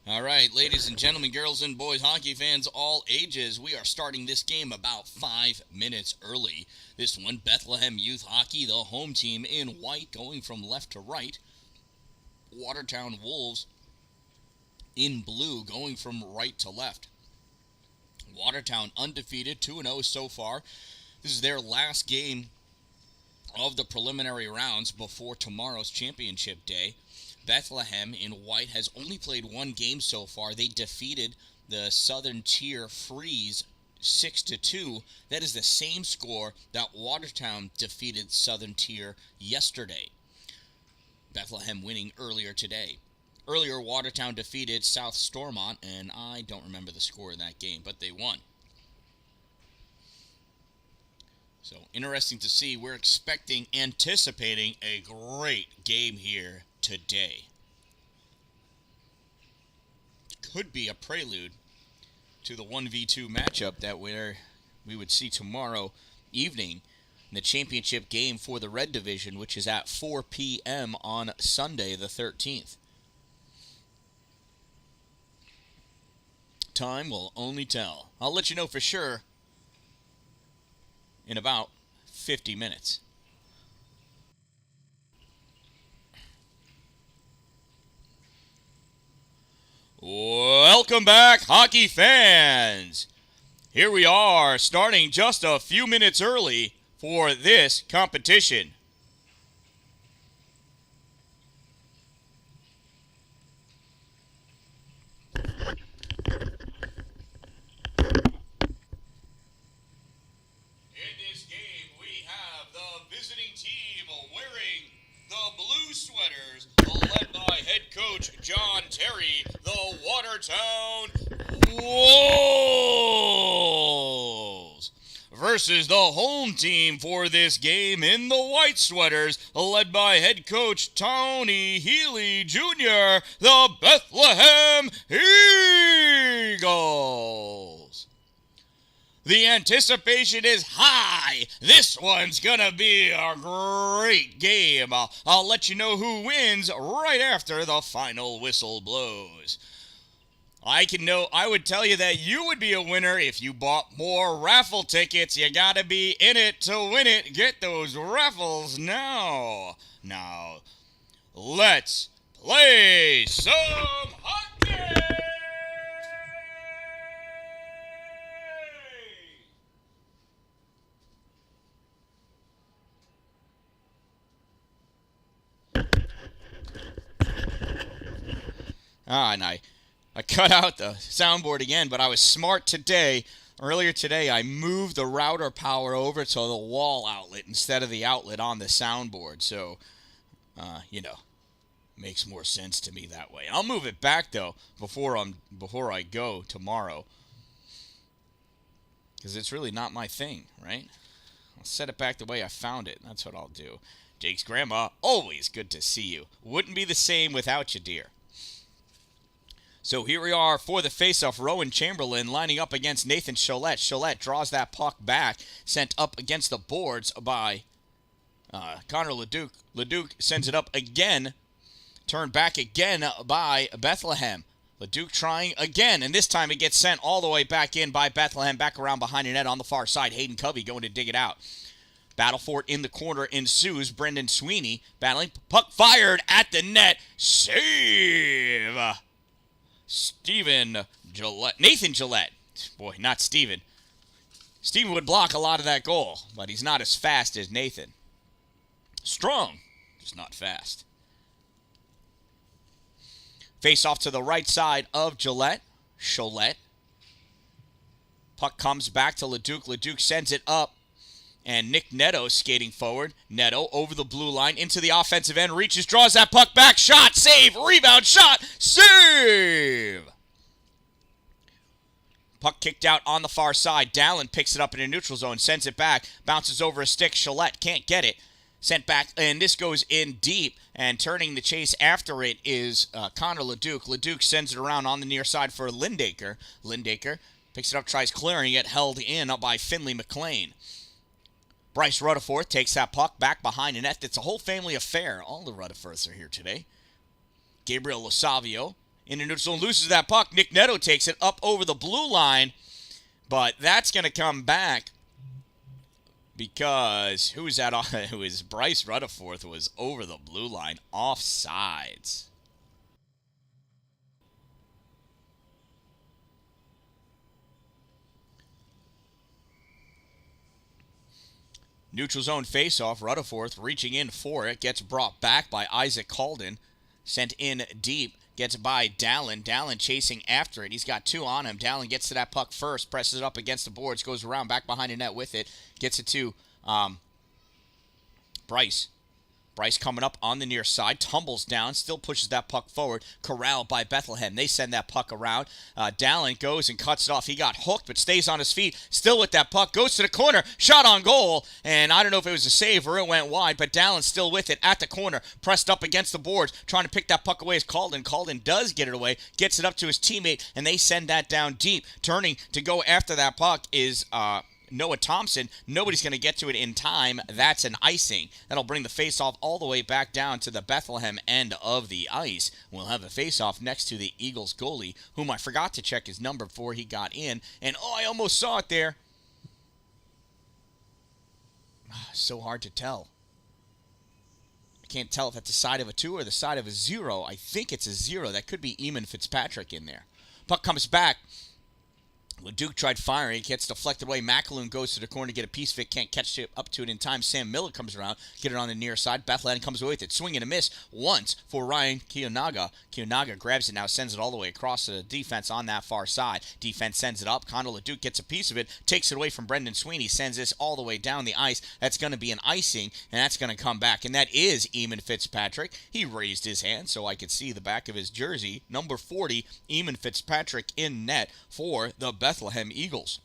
All right, ladies and gentlemen, girls and boys, hockey fans, all ages, we are starting this game about 5 minutes early. This one, Bethlehem Youth Hockey, the home team in white, going from left to right. Watertown Wolves in blue, going from right to left. Watertown undefeated, 2-0 so far. This is their last game of the preliminary rounds before tomorrow's championship day. Bethlehem in white has only played one game so far. They defeated the Southern Tier Freeze 6-2. That is the same score that Watertown defeated Southern Tier yesterday. Bethlehem winning earlier today. Earlier, Watertown defeated South Stormont, and I don't remember the score of that game, but they won. So, interesting to see. We're anticipating a great game here today. Could be a prelude to the 1v2 matchup that we would see tomorrow evening in the championship game for the Red Division, which is at 4 p.m. on Sunday the 13th. Time will only tell. I'll let you know for sure in about 50 minutes. Welcome back, hockey fans! Here we are, starting just a few minutes early for this competition. Sweaters, led by head coach John Terry, the Watertown Wolves, versus the home team for this game in the white sweaters, led by head coach Tony Healy Jr., the Bethlehem Eagles. The anticipation is high. This one's gonna be a great game. I'll let you know who wins right after the final whistle blows. I would tell you that you would be a winner if you bought more raffle tickets. You gotta be in it to win it. Get those raffles now. Now, let's play some hockey! And I cut out the soundboard again, but I was smart today. Earlier today, I moved the router power over to the wall outlet instead of the outlet on the soundboard. So, makes more sense to me that way. I'll move it back, though, before I go tomorrow. Because it's really not my thing, right? I'll set it back the way I found it. That's what I'll do. Jake's grandma, always good to see you. Wouldn't be the same without you, dear. So here we are for the faceoff. Rowan Chamberlain lining up against Nathan Cholette. Cholette draws that puck back, sent up against the boards by Connor Leduc. Leduc sends it up again, turned back again by Bethlehem. Leduc trying again, and this time it gets sent all the way back in by Bethlehem, back around behind the net on the far side. Hayden Covey going to dig it out. Battle for it in the corner ensues. Brendan Sweeney battling. Puck fired at the net. Save! Nathan Gillette. Boy, not Steven. Steven would block a lot of that goal, but he's not as fast as Nathan. Strong, just not fast. Face off to the right side of Gillette. Cholette. Puck comes back to Leduc. Leduc sends it up. And Nick Neto skating forward. Neto over the blue line into the offensive end. Reaches, draws that puck back. Shot, save, rebound, shot, save! Puck kicked out on the far side. Dallin picks it up in a neutral zone. Sends it back. Bounces over a stick. Cholette can't get it. Sent back, and this goes in deep. And turning the chase after it is Connor Leduc. Leduc sends it around on the near side for Lindaker. Lindaker picks it up, tries clearing it. Held in by Finley McLean. Bryce Rutherford takes that puck back behind the net. It's a whole family affair. All the Rutherfords are here today. Gabriel Losavio In the neutral zone, loses that puck. Nick Neto takes it up over the blue line, but that's going to come back because who was that? It was Bryce Rutherford was over the blue line, offsides. Neutral zone faceoff. Rutherford reaching in for it. Gets brought back by Isaac Calden. Sent in deep. Gets by Dallin. Dallin chasing after it. He's got two on him. Dallin gets to that puck first. Presses it up against the boards. Goes around back behind the net with it. Gets it to Bryce. Bryce coming up on the near side, tumbles down, still pushes that puck forward, corralled by Bethlehem. They send that puck around. Dallin goes and cuts it off. He got hooked, but stays on his feet, still with that puck, goes to the corner, shot on goal, and I don't know if it was a save or it went wide, but Dallin's still with it at the corner, pressed up against the boards, trying to pick that puck away as Calden. Calden does get it away, gets it up to his teammate, and they send that down deep. Turning to go after that puck is Noah Thompson. Nobody's going to get to it in time. That's an icing. That'll bring the faceoff all the way back down to the Bethlehem end of the ice. We'll have a faceoff next to the Eagles goalie, whom I forgot to check his number before he got in. And, I almost saw it there. So hard to tell. I can't tell if it's the side of a 2 or the side of a 0. I think it's a 0. That could be Eamon Fitzpatrick in there. Puck comes back. LeDuc tried firing. It gets deflected away. McAloon goes to the corner to get a piece of it. Can't catch it up to it in time. Sam Miller comes around. Get it on the near side. Bethlehem comes away with it. Swing and a miss once for Ryan Kiyonaga. Kiyonaga grabs it now. Sends it all the way across to the defense on that far side. Defense sends it up. Connor LeDuc gets a piece of it. Takes it away from Brendan Sweeney. Sends this all the way down the ice. That's going to be an icing. And that's going to come back. And that is Eamon Fitzpatrick. He raised his hand so I could see the back of his jersey. Number 40, Eamon Fitzpatrick in net for the Bethlehem Eagles.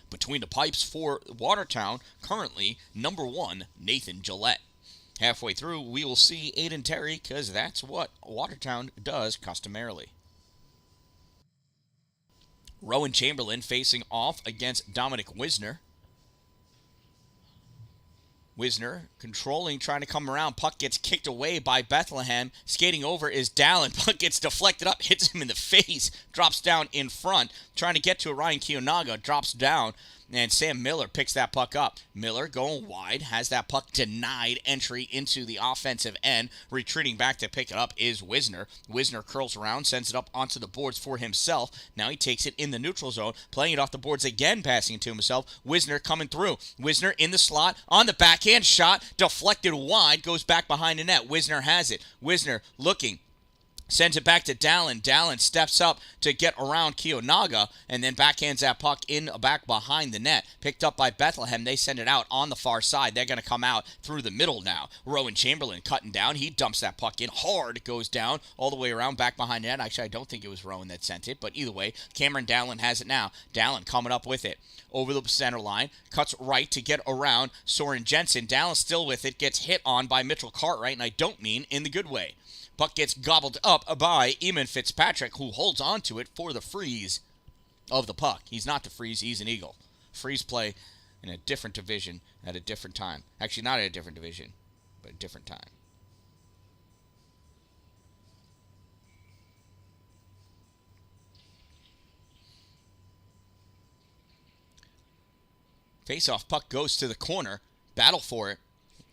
Between the pipes for Watertown, currently number 1, Nathan Gillette. Halfway through, we will see Aiden Terry, because that's what Watertown does customarily. Rowan Chamberlain facing off against Dominic Wisner. Wisner controlling, trying to come around. Puck gets kicked away by Bethlehem. Skating over is Dallin. Puck gets deflected up, hits him in the face, drops down in front. Trying to get to Ryan Kiyonaga, drops down, and Sam Miller picks that puck up. Miller going wide, has that puck denied entry into the offensive end. Retreating back to pick it up is Wisner. Wisner curls around, sends it up onto the boards for himself. Now he takes it in the neutral zone, playing it off the boards again, passing it to himself. Wisner coming through. Wisner in the slot, on the backhand shot, deflected wide, goes back behind the net. Wisner has it. Wisner looking. Sends it back to Dallin. Dallin steps up to get around Kiyonaga and then backhands that puck in back behind the net. Picked up by Bethlehem. They send it out on the far side. They're going to come out through the middle now. Rowan Chamberlain cutting down. He dumps that puck in hard. Goes down all the way around back behind the net. Actually, I don't think it was Rowan that sent it, but either way, Cameron Dallin has it now. Dallin coming up with it. Over the center line. Cuts right to get around Soren Jensen. Dallin still with it. Gets hit on by Mitchell Cartwright, and I don't mean in the good way. Puck gets gobbled up by Eamon Fitzpatrick, who holds on to it for the freeze of the puck. He's not the freeze, he's an Eagle. Freeze play in a different division at a different time. Actually, not at a different division, but a different time. Face-off puck goes to the corner. Battle for it.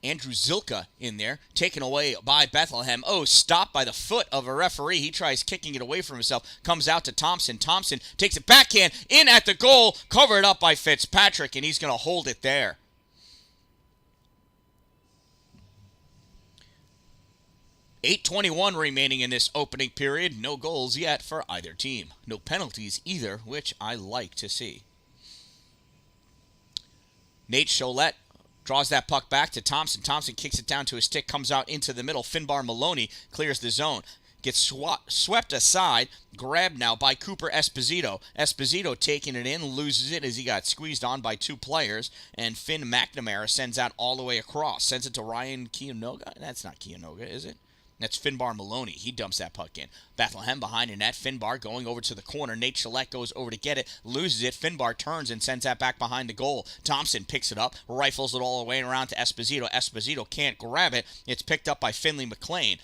Andrew Zilka in there, taken away by Bethlehem. Stopped by the foot of a referee. He tries kicking it away from himself. Comes out to Thompson. Thompson takes it backhand in at the goal. Covered up by Fitzpatrick, and he's going to hold it there. .8:21 remaining in this opening period. No goals yet for either team. No penalties either, which I like to see. Nate Cholette draws that puck back to Thompson. Thompson kicks it down to his stick, comes out into the middle. Finbar Maloney clears the zone. Gets swept aside, grabbed now by Cooper Esposito. Esposito taking it in, loses it as he got squeezed on by 2 players. And Finn McNamara sends that all the way across. Sends it to Ryan Kiyonaga. That's not Kiyonaga, is it? That's Finbar Maloney. He dumps that puck in. Bethlehem behind the net. Finbar going over to the corner. Nate Cholette goes over to get it. Loses it. Finbar turns and sends that back behind the goal. Thompson picks it up. Rifles it all the way around to Esposito. Esposito can't grab it. It's picked up by Finley McLean.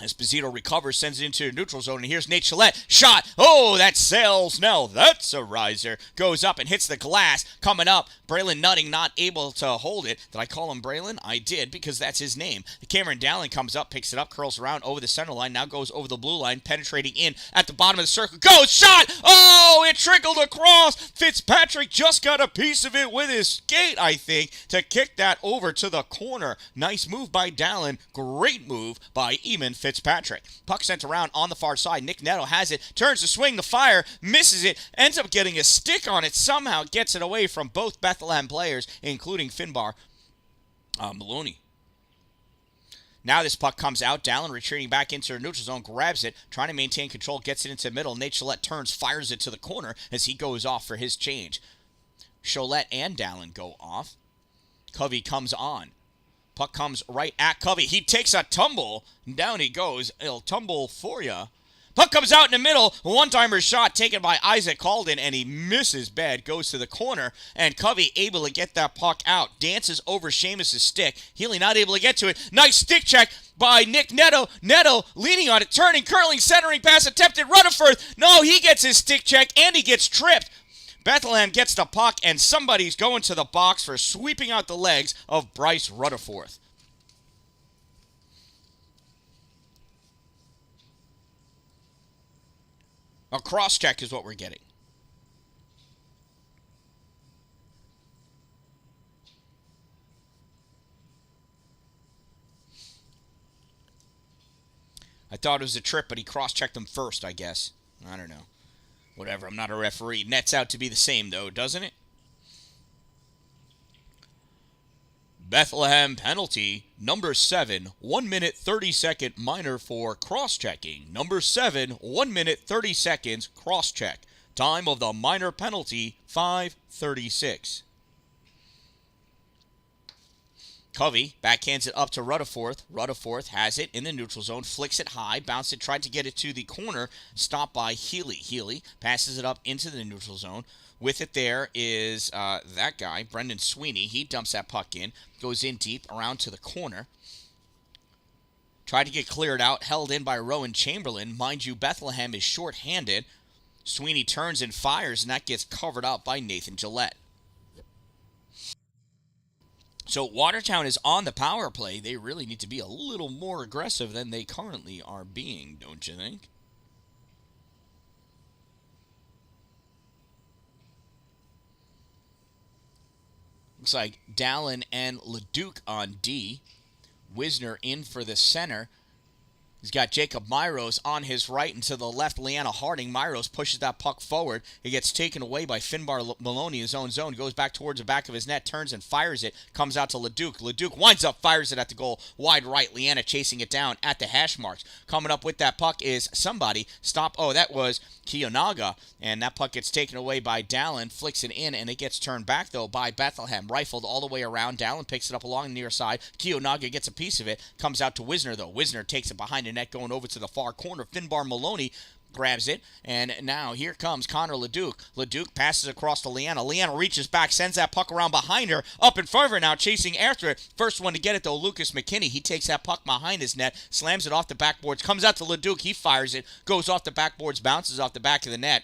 Esposito recovers, sends it into the neutral zone, and here's Nate Gillette. Shot! Oh, that sails. No, that's a riser. Goes up and hits the glass. Coming up, Braylon Nutting not able to hold it. Did I call him Braylon? I did, because that's his name. Cameron Dallin comes up, picks it up, curls around over the center line, now goes over the blue line, penetrating in at the bottom of the circle. Goes! Shot! Oh, it trickled across. Fitzpatrick just got a piece of it with his skate, I think, to kick that over to the corner. Nice move by Dallin. Great move by Eamon Fitzpatrick. Puck sent around on the far side. Nick Netto has it, turns to swing the fire, misses it, ends up getting a stick on it, somehow gets it away from both Bethlehem players, including Finbar Maloney. Now this puck comes out. Dallin retreating back into the neutral zone, grabs it, trying to maintain control, gets it into the middle. Nate Gillette turns, fires it to the corner as he goes off for his change. Gillette and Dallin go off. Covey comes on. Puck comes right at Covey. He takes a tumble. Down he goes. It'll tumble for ya. Puck comes out in the middle. One-timer shot taken by Isaac Calden, and he misses bad. Goes to the corner, and Covey able to get that puck out. Dances over Seamus' stick. Healy not able to get to it. Nice stick check by Nick Netto. Netto leaning on it, turning, curling, centering pass attempted. Rutherford. No, he gets his stick check, and he gets tripped. Bethlehem gets the puck, and somebody's going to the box for sweeping out the legs of Bryce Rutherford. A cross-check is what we're getting. I thought it was a trip, but he cross-checked him first, I guess. I don't know. Whatever, I'm not a referee. Nets out to be the same, though, doesn't it? Bethlehem penalty, number 7, 1 minute 30 second minor for cross-checking. Number 7, 1 minute 30 seconds cross-check. Time of the minor penalty, 5:36. Covey backhands it up to Rutherford. Rutherford has it in the neutral zone, flicks it high, bounced it, tried to get it to the corner, stopped by Healy. Healy passes it up into the neutral zone. With it there is that guy, Brendan Sweeney. He dumps that puck in, goes in deep, around to the corner. Tried to get cleared out, held in by Rowan Chamberlain. Mind you, Bethlehem is short-handed. Sweeney turns and fires, and that gets covered up by Nathan Gillette. So Watertown is on the power play. They really need to be a little more aggressive than they currently are being, don't you think? Looks like Dallin and Leduc on D. Wisner in for the center. He's got Jacob Myros on his right, and to the left, Leanna Harding. Myros pushes that puck forward. It gets taken away by Finbar Maloney in his own zone. Goes back towards the back of his net, turns and fires it. Comes out to Leduc. Leduc winds up, fires it at the goal. Wide right, Leanna chasing it down at the hash marks. Coming up with that puck is somebody. Stop. Oh, that was Kiyonaga. And that puck gets taken away by Dallin. Flicks it in, and it gets turned back, though, by Bethlehem. Rifled all the way around. Dallin picks it up along the near side. Kiyonaga gets a piece of it. Comes out to Wisner, though. Wisner takes it behind the net, going over to the far corner. Finbar Maloney grabs it, and now here comes Connor Leduc. Leduc passes across to Leanna. Leanna reaches back, sends that puck around behind her, up in front of her now, chasing after it. First one to get it, though, Lucas McKinney. He takes that puck behind his net, slams it off the backboards, comes out to Leduc. He fires it, goes off the backboards, bounces off the back of the net.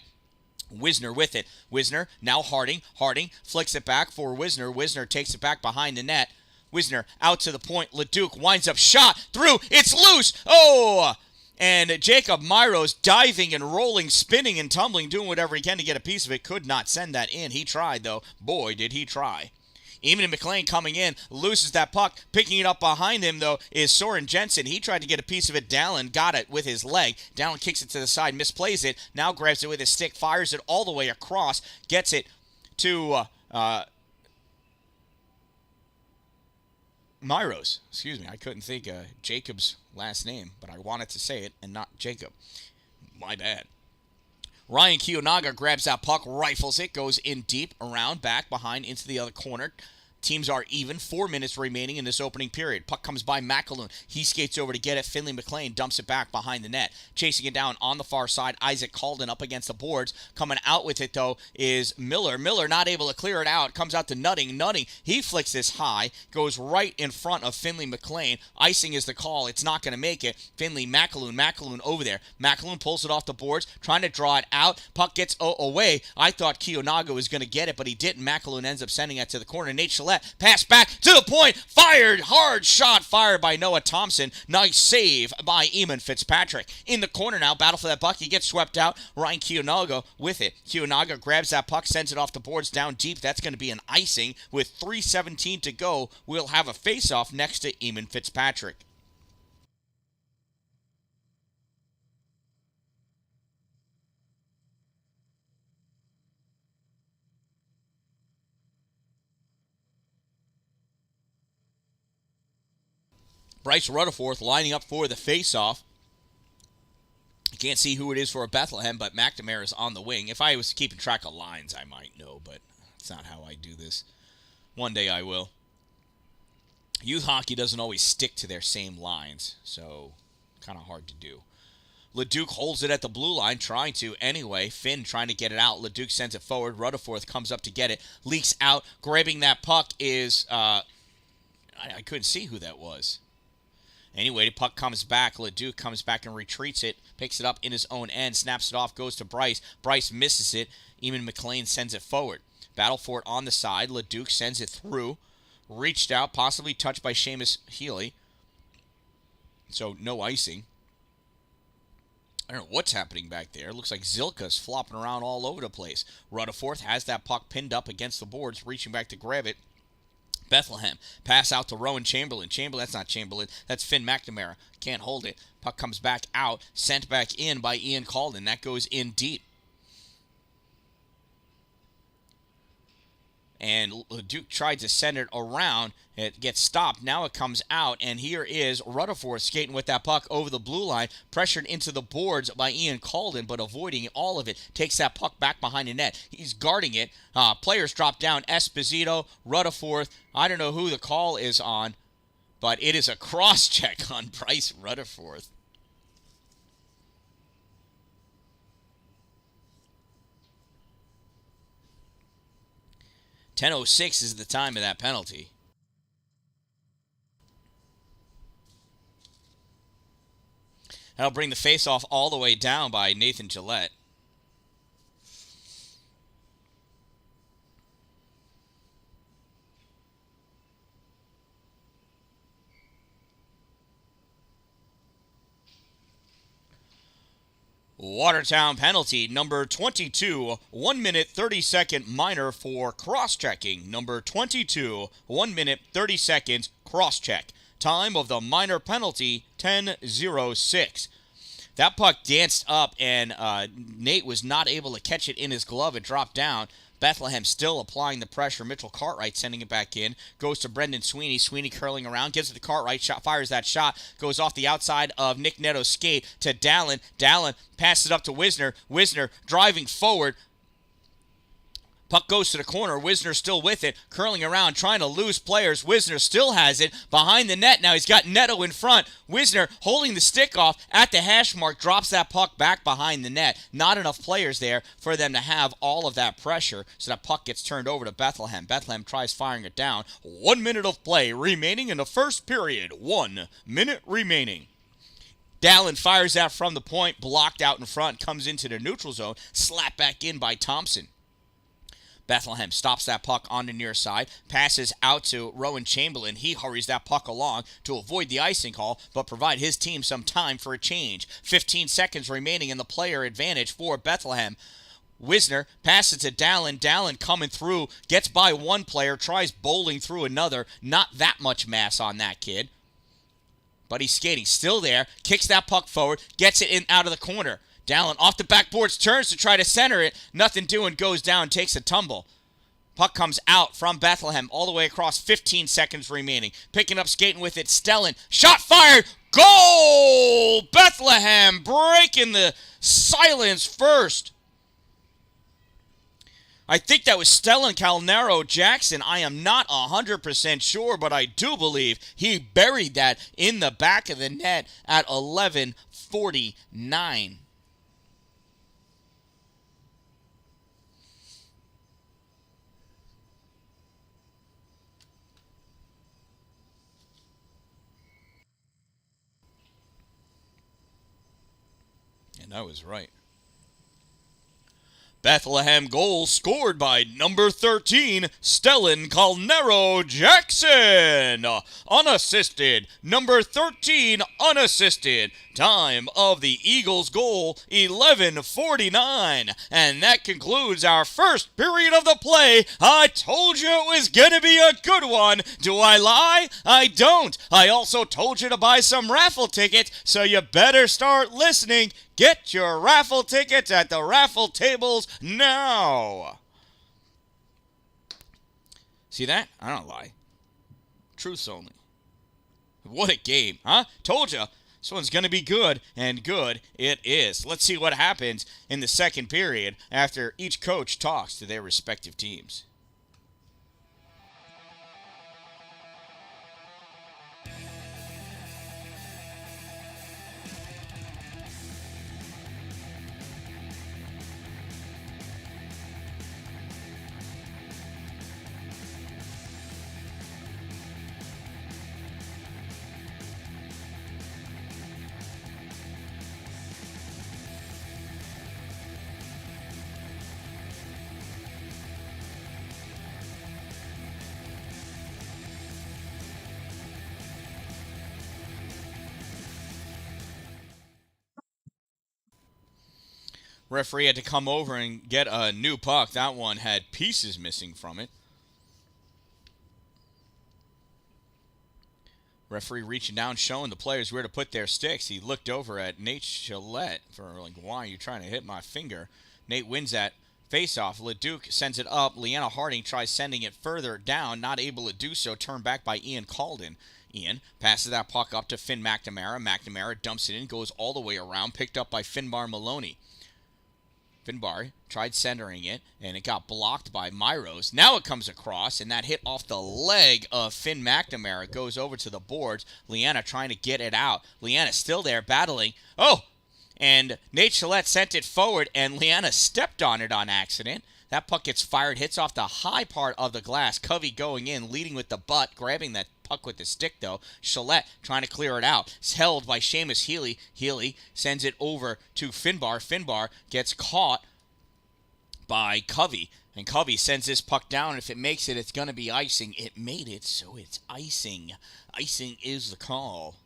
Wisner with it. Wisner, now Harding. Harding flicks it back for Wisner. Wisner takes it back behind the net. Wisner out to the point. Leduc winds up, shot through. It's loose. Oh! And Jacob Myros diving and rolling, spinning and tumbling, doing whatever he can to get a piece of it. Could not send that in. He tried, though. Boy, did he try. Eamon McLean coming in, loses that puck. Picking it up behind him, though, is Soren Jensen. He tried to get a piece of it. Dallin got it with his leg. Dallin kicks it to the side, misplays it. Now grabs it with his stick, fires it all the way across. Gets it to Myros. Excuse me, I couldn't think of Jacob's last name, but I wanted to say it and not Jacob. My bad. Ryan Kiyonaga grabs that puck, rifles it, goes in deep, around, back, behind, into the other corner. Teams are even. 4 minutes remaining in this opening period. Puck comes by McAloon. He skates over to get it. Finley McLean dumps it back behind the net. Chasing it down on the far side. Isaac Calden up against the boards. Coming out with it, though, is Miller. Miller not able to clear it out. Comes out to Nutting. Nutting, he flicks this high. Goes right in front of Finley McLean. Icing is the call. It's not going to make it. Finley, McAloon. McAloon over there. McAloon pulls it off the boards. Trying to draw it out. Puck gets away. I thought Kiyonaga was going to get it, but he didn't. McAloon ends up sending it to the corner. Nate Gillette pass back to the point. Fired. Hard shot fired by Noah Thompson. Nice save by Eamon Fitzpatrick. In the corner now. Battle for that puck. He gets swept out. Ryan Kiyonaga with it. Kiyonaga grabs that puck. Sends it off the boards down deep. That's going to be an icing. With 3:17 to go, we'll have a face-off next to Eamon Fitzpatrick. Bryce Rutherford lining up for the face-off. I can't see who it is for Bethlehem, but McNamara is on the wing. If I was keeping track of lines, I might know, but that's not how I do this. One day I will. Youth hockey doesn't always stick to their same lines, so kind of hard to do. Leduc holds it at the blue line, trying to anyway. Finn trying to get it out. Leduc sends it forward. Rutherford comes up to get it. Leaks out. Grabbing that puck is, I couldn't see who that was. Anyway, the puck comes back. Leduc comes back and retreats it. Picks it up in his own end. Snaps it off. Goes to Bryce. Bryce misses it. Eamon McLean sends it forward. Battle for it on the side. Leduc sends it through. Reached out. Possibly touched by Seamus Healy. So, no icing. I don't know what's happening back there. Looks like Zilka's flopping around all over the place. Rutherford has that puck pinned up against the boards. Reaching back to grab it. Bethlehem. Pass out to Rowan Chamberlain. That's not Chamberlain. That's Finn McNamara. Can't hold it. Puck comes back out. Sent back in by Ian Calden. That goes in deep. And Duke tried to send it around. It gets stopped. Now it comes out, and here is Rutherford skating with that puck over the blue line, pressured into the boards by Ian Calden, but avoiding all of it. Takes that puck back behind the net. He's guarding it. Players drop down. Esposito, Rutherford. I don't know who the call is on, but it is a cross-check on Bryce Rutherford. .10:06 is the time of that penalty. That'll bring the face-off all the way down by Nathan Gillette. Watertown penalty, number 22, 1 minute 30-second minor for cross-checking. Number 22, 1 minute 30 seconds cross-check. Time of the minor penalty, 10:06. That puck danced up, and Nate was not able to catch it in his glove. It dropped down. Bethlehem still applying the pressure. Mitchell Cartwright sending it back in. Goes to Brendan Sweeney. Sweeney curling around. Gives it to Cartwright. Fires that shot. Goes off the outside of Nick Neto's skate to Dallin. Dallin passes it up to Wisner. Wisner driving forward. Puck goes to the corner. Wisner still with it. Curling around, trying to lose players. Wisner still has it. Behind the net now. He's got Neto in front. Wisner holding the stick off at the hash mark. Drops that puck back behind the net. Not enough players there for them to have all of that pressure. So that puck gets turned over to Bethlehem. Bethlehem tries firing it down. 1 minute of play remaining in the first period. 1 minute remaining. Dallin fires that from the point. Blocked out in front. Comes into the neutral zone. Slapped back in by Thompson. Bethlehem stops that puck on the near side, passes out to Rowan Chamberlain. He hurries that puck along to avoid the icing call, but provide his team some time for a change. 15 seconds remaining in the player advantage for Bethlehem. Wisner passes to Dallin. Dallin coming through, gets by one player, tries bowling through another. Not that much mass on that kid. But he's skating. Still there. Kicks that puck forward. Gets it in out of the corner. Dallin off the backboards, turns to try to center it. Nothing doing, goes down, takes a tumble. Puck comes out from Bethlehem all the way across, 15 seconds remaining. Picking up, skating with it, Stellan. Shot fired! Goal! Bethlehem breaking the silence first. I think that was Stellan Calnero Jackson. I am not 100% sure, but I do believe he buried that in the back of the net at 11:49. And I was right. Bethlehem goal scored by number 13, Stellan Calnero Jackson. Unassisted. Number 13, unassisted. Time of the Eagles goal, 11:49. And that concludes our first period of the play. I told you it was going to be a good one. Do I lie? I don't. I also told you to buy some raffle tickets, so you better start listening. Get your raffle tickets at the raffle tables now. See that? I don't lie. Truths only. What a game, huh? Told you. This one's going to be good, and good it is. Let's see what happens in the second period after each coach talks to their respective teams. Referee had to come over and get a new puck. That one had pieces missing from it. Referee reaching down, showing the players where to put their sticks. He looked over at Nate Gillette for like, why are you trying to hit my finger? Nate wins that face-off. LeDuc sends it up. Leanna Harding tries sending it further down. Not able to do so. Turned back by Ian Calden. Ian passes that puck up to Finn McNamara. McNamara dumps it in, goes all the way around. Picked up by Finbar Maloney. Finbar tried centering it, and it got blocked by Myros. Now it comes across, and that hit off the leg of Finn McNamara. Goes over to the boards. Leanna trying to get it out. Leanna still there battling. Oh! And Nate Gillette sent it forward, and Leanna stepped on it on accident. That puck gets fired, hits off the high part of the glass. Covey going in, leading with the butt, grabbing that puck with the stick, though. Gillette trying to clear it out. It's held by Seamus Healy. Healy sends it over to Finbar. Finbar gets caught by Covey. And Covey sends this puck down. If it makes it, it's going to be icing. It made it, so it's icing. Icing is the call.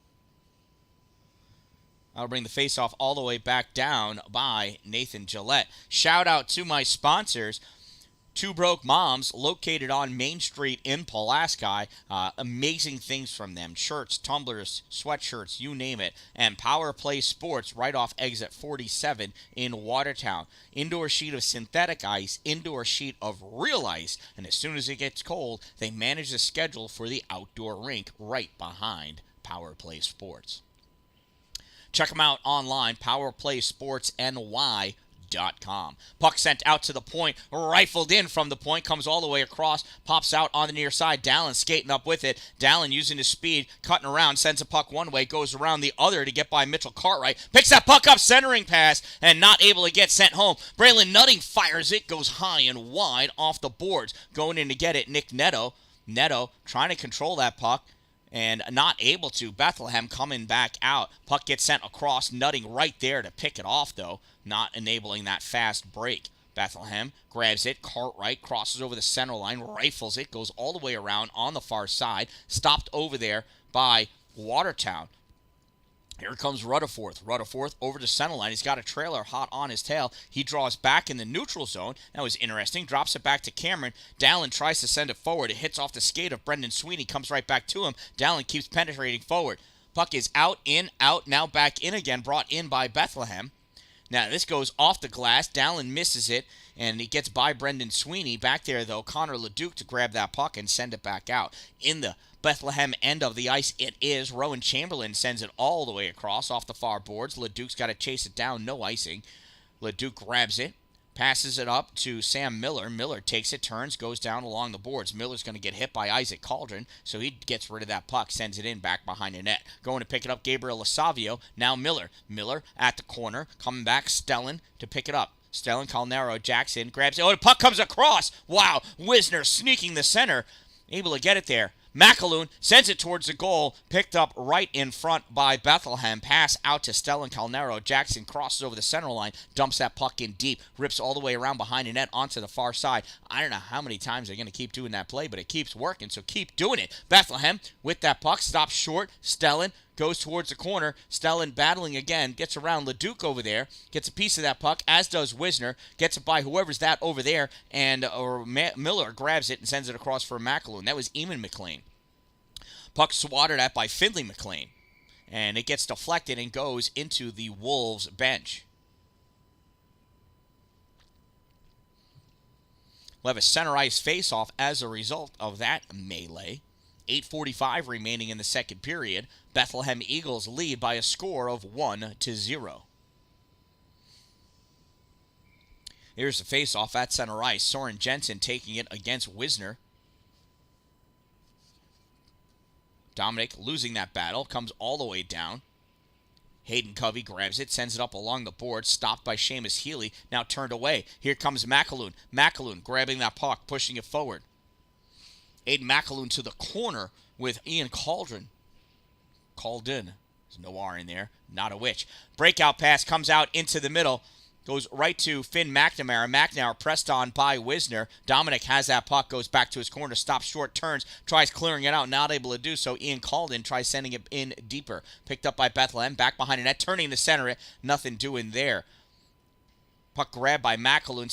I'll bring the face-off all the way back down by Nathan Gillette. Shout out to my sponsors, Two Broke Moms, located on Main Street in Pulaski. Amazing things from them. Shirts, tumblers, sweatshirts, you name it. And Power Play Sports right off exit 47 in Watertown. Indoor sheet of synthetic ice, indoor sheet of real ice. And as soon as it gets cold, they manage the schedule for the outdoor rink right behind Power Play Sports. Check them out online, powerplaysportsny.com. Puck sent out to the point, rifled in from the point, comes all the way across, pops out on the near side. Dallin skating up with it. Dallin using his speed, cutting around, sends a puck one way, goes around the other to get by Mitchell Cartwright. Picks that puck up, centering pass, and not able to get sent home. Braylon Nutting fires it, goes high and wide off the boards. Going in to get it, Nick Neto. Neto trying to control that puck. And not able to. Bethlehem coming back out. Puck gets sent across. Nutting right there to pick it off, though. Not enabling that fast break. Bethlehem grabs it. Cartwright crosses over the center line. Rifles it. Goes all the way around on the far side. Stopped over there by Watertown. Here comes Rutherford. Rutherford over to center line. He's got a trailer hot on his tail. He draws back in the neutral zone. That was interesting. Drops it back to Cameron. Dallin tries to send it forward. It hits off the skate of Brendan Sweeney. Comes right back to him. Dallin keeps penetrating forward. Puck is out, in, out. Now back in again. Brought in by Bethlehem. Now this goes off the glass. Dallin misses it. And he gets by Brendan Sweeney. Back there, though, Connor LeDuc to grab that puck and send it back out. In the Bethlehem end of the ice, it is. Rowan Chamberlain sends it all the way across off the far boards. LeDuc's got to chase it down. No icing. LeDuc grabs it. Passes it up to Sam Miller. Miller takes it, turns, goes down along the boards. Miller's going to get hit by Isaac Cauldron, so he gets rid of that puck, sends it in back behind the net. Going to pick it up, Gabriel Lasavio. Now Miller. Miller at the corner, coming back, Stellan to pick it up. Stellan, Calnero, Jackson grabs it. Oh, the puck comes across. Wow, Wisner sneaking the center, able to get it there. McAloon sends it towards the goal, picked up right in front by Bethlehem. Pass out to Stellan Calnero. Jackson crosses over the center line, dumps that puck in deep, rips all the way around behind the net onto the far side. I don't know how many times they're going to keep doing that play, but it keeps working, so keep doing it. Bethlehem with that puck, stops short. Stellan goes towards the corner. Stellan battling again, gets around Leduc over there, gets a piece of that puck, as does Wisner, gets it by whoever's that over there, and Miller grabs it and sends it across for McAloon. That was Eamon McLean. Puck swatted at by Finley McLean, and it gets deflected and goes into the Wolves bench. We'll have a center ice face-off as a result of that melee. 8:45 remaining in the second period. Bethlehem Eagles lead by a score of 1-0. Here's the face-off at center ice. Soren Jensen taking it against Wisner. Dominic losing that battle, comes all the way down. Hayden Covey grabs it, sends it up along the board, stopped by Seamus Healy, now turned away. Here comes McAloon. McAloon grabbing that puck, pushing it forward. Aiden McAloon to the corner with Ian Cauldron. Called in. There's no R in there. Not a witch. Breakout pass comes out into the middle. Goes right to Finn McNamara. McNamara pressed on by Wisner. Dominic has that puck, goes back to his corner, stops short, turns, tries clearing it out, not able to do so. Ian Calden tries sending it in deeper. Picked up by Bethlehem, back behind the net, turning to center it. Nothing doing there. Puck grabbed by McAloon,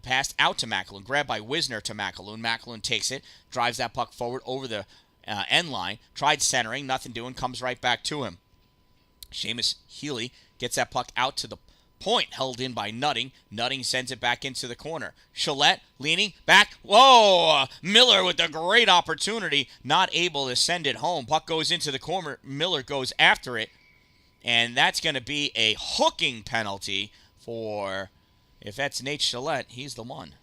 passed out to McAloon, grabbed by Wisner to McAloon. McAloon takes it, drives that puck forward over the end line, tried centering, nothing doing, comes right back to him. Seamus Healy gets that puck out to the point, held in by Nutting. Nutting sends it back into the corner. Chalette leaning back. Whoa! Miller with a great opportunity, not able to send it home. Puck goes into the corner. Miller goes after it, and that's going to be a hooking penalty for, if that's Nate Chalette, he's the one.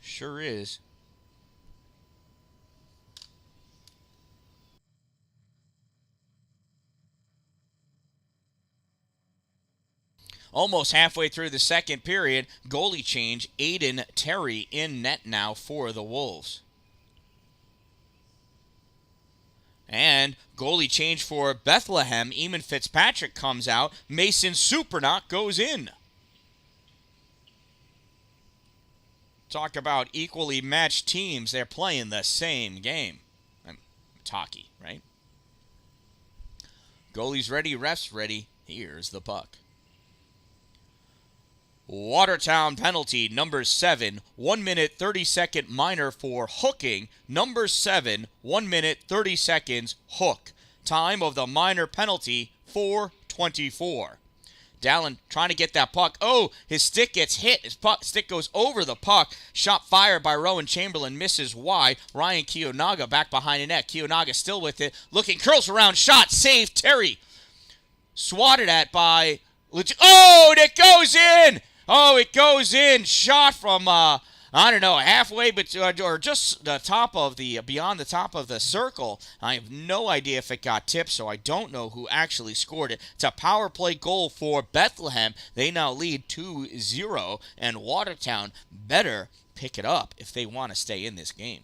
Sure is. Almost halfway through the second period, goalie change, Aiden Terry in net now for the Wolves. And goalie change for Bethlehem, Eamon Fitzpatrick comes out, Mason Supernock goes in. Talk about equally matched teams, they're playing the same game. It's hockey, right? Goalie's ready, refs ready, here's the puck. Watertown penalty, number 7, 1 minute 30 second minor for hooking. Number 7, 1 minute 30 seconds hook. Time of the minor penalty, 4:24. Dallin trying to get that puck. Oh, his stick gets hit. His stick goes over the puck. Shot fired by Rowan Chamberlain, misses wide. Ryan Kiyonaga back behind the net. Kiyonaga still with it. Looking, curls around, shot, save, Terry. Swatted at by... Oh, and it goes in! Oh, it goes in. Shot from, halfway, or just the top of the, beyond the top of the circle. I have no idea if it got tipped, so I don't know who actually scored it. It's a power play goal for Bethlehem. They now lead 2-0, and Watertown better pick it up if they want to stay in this game.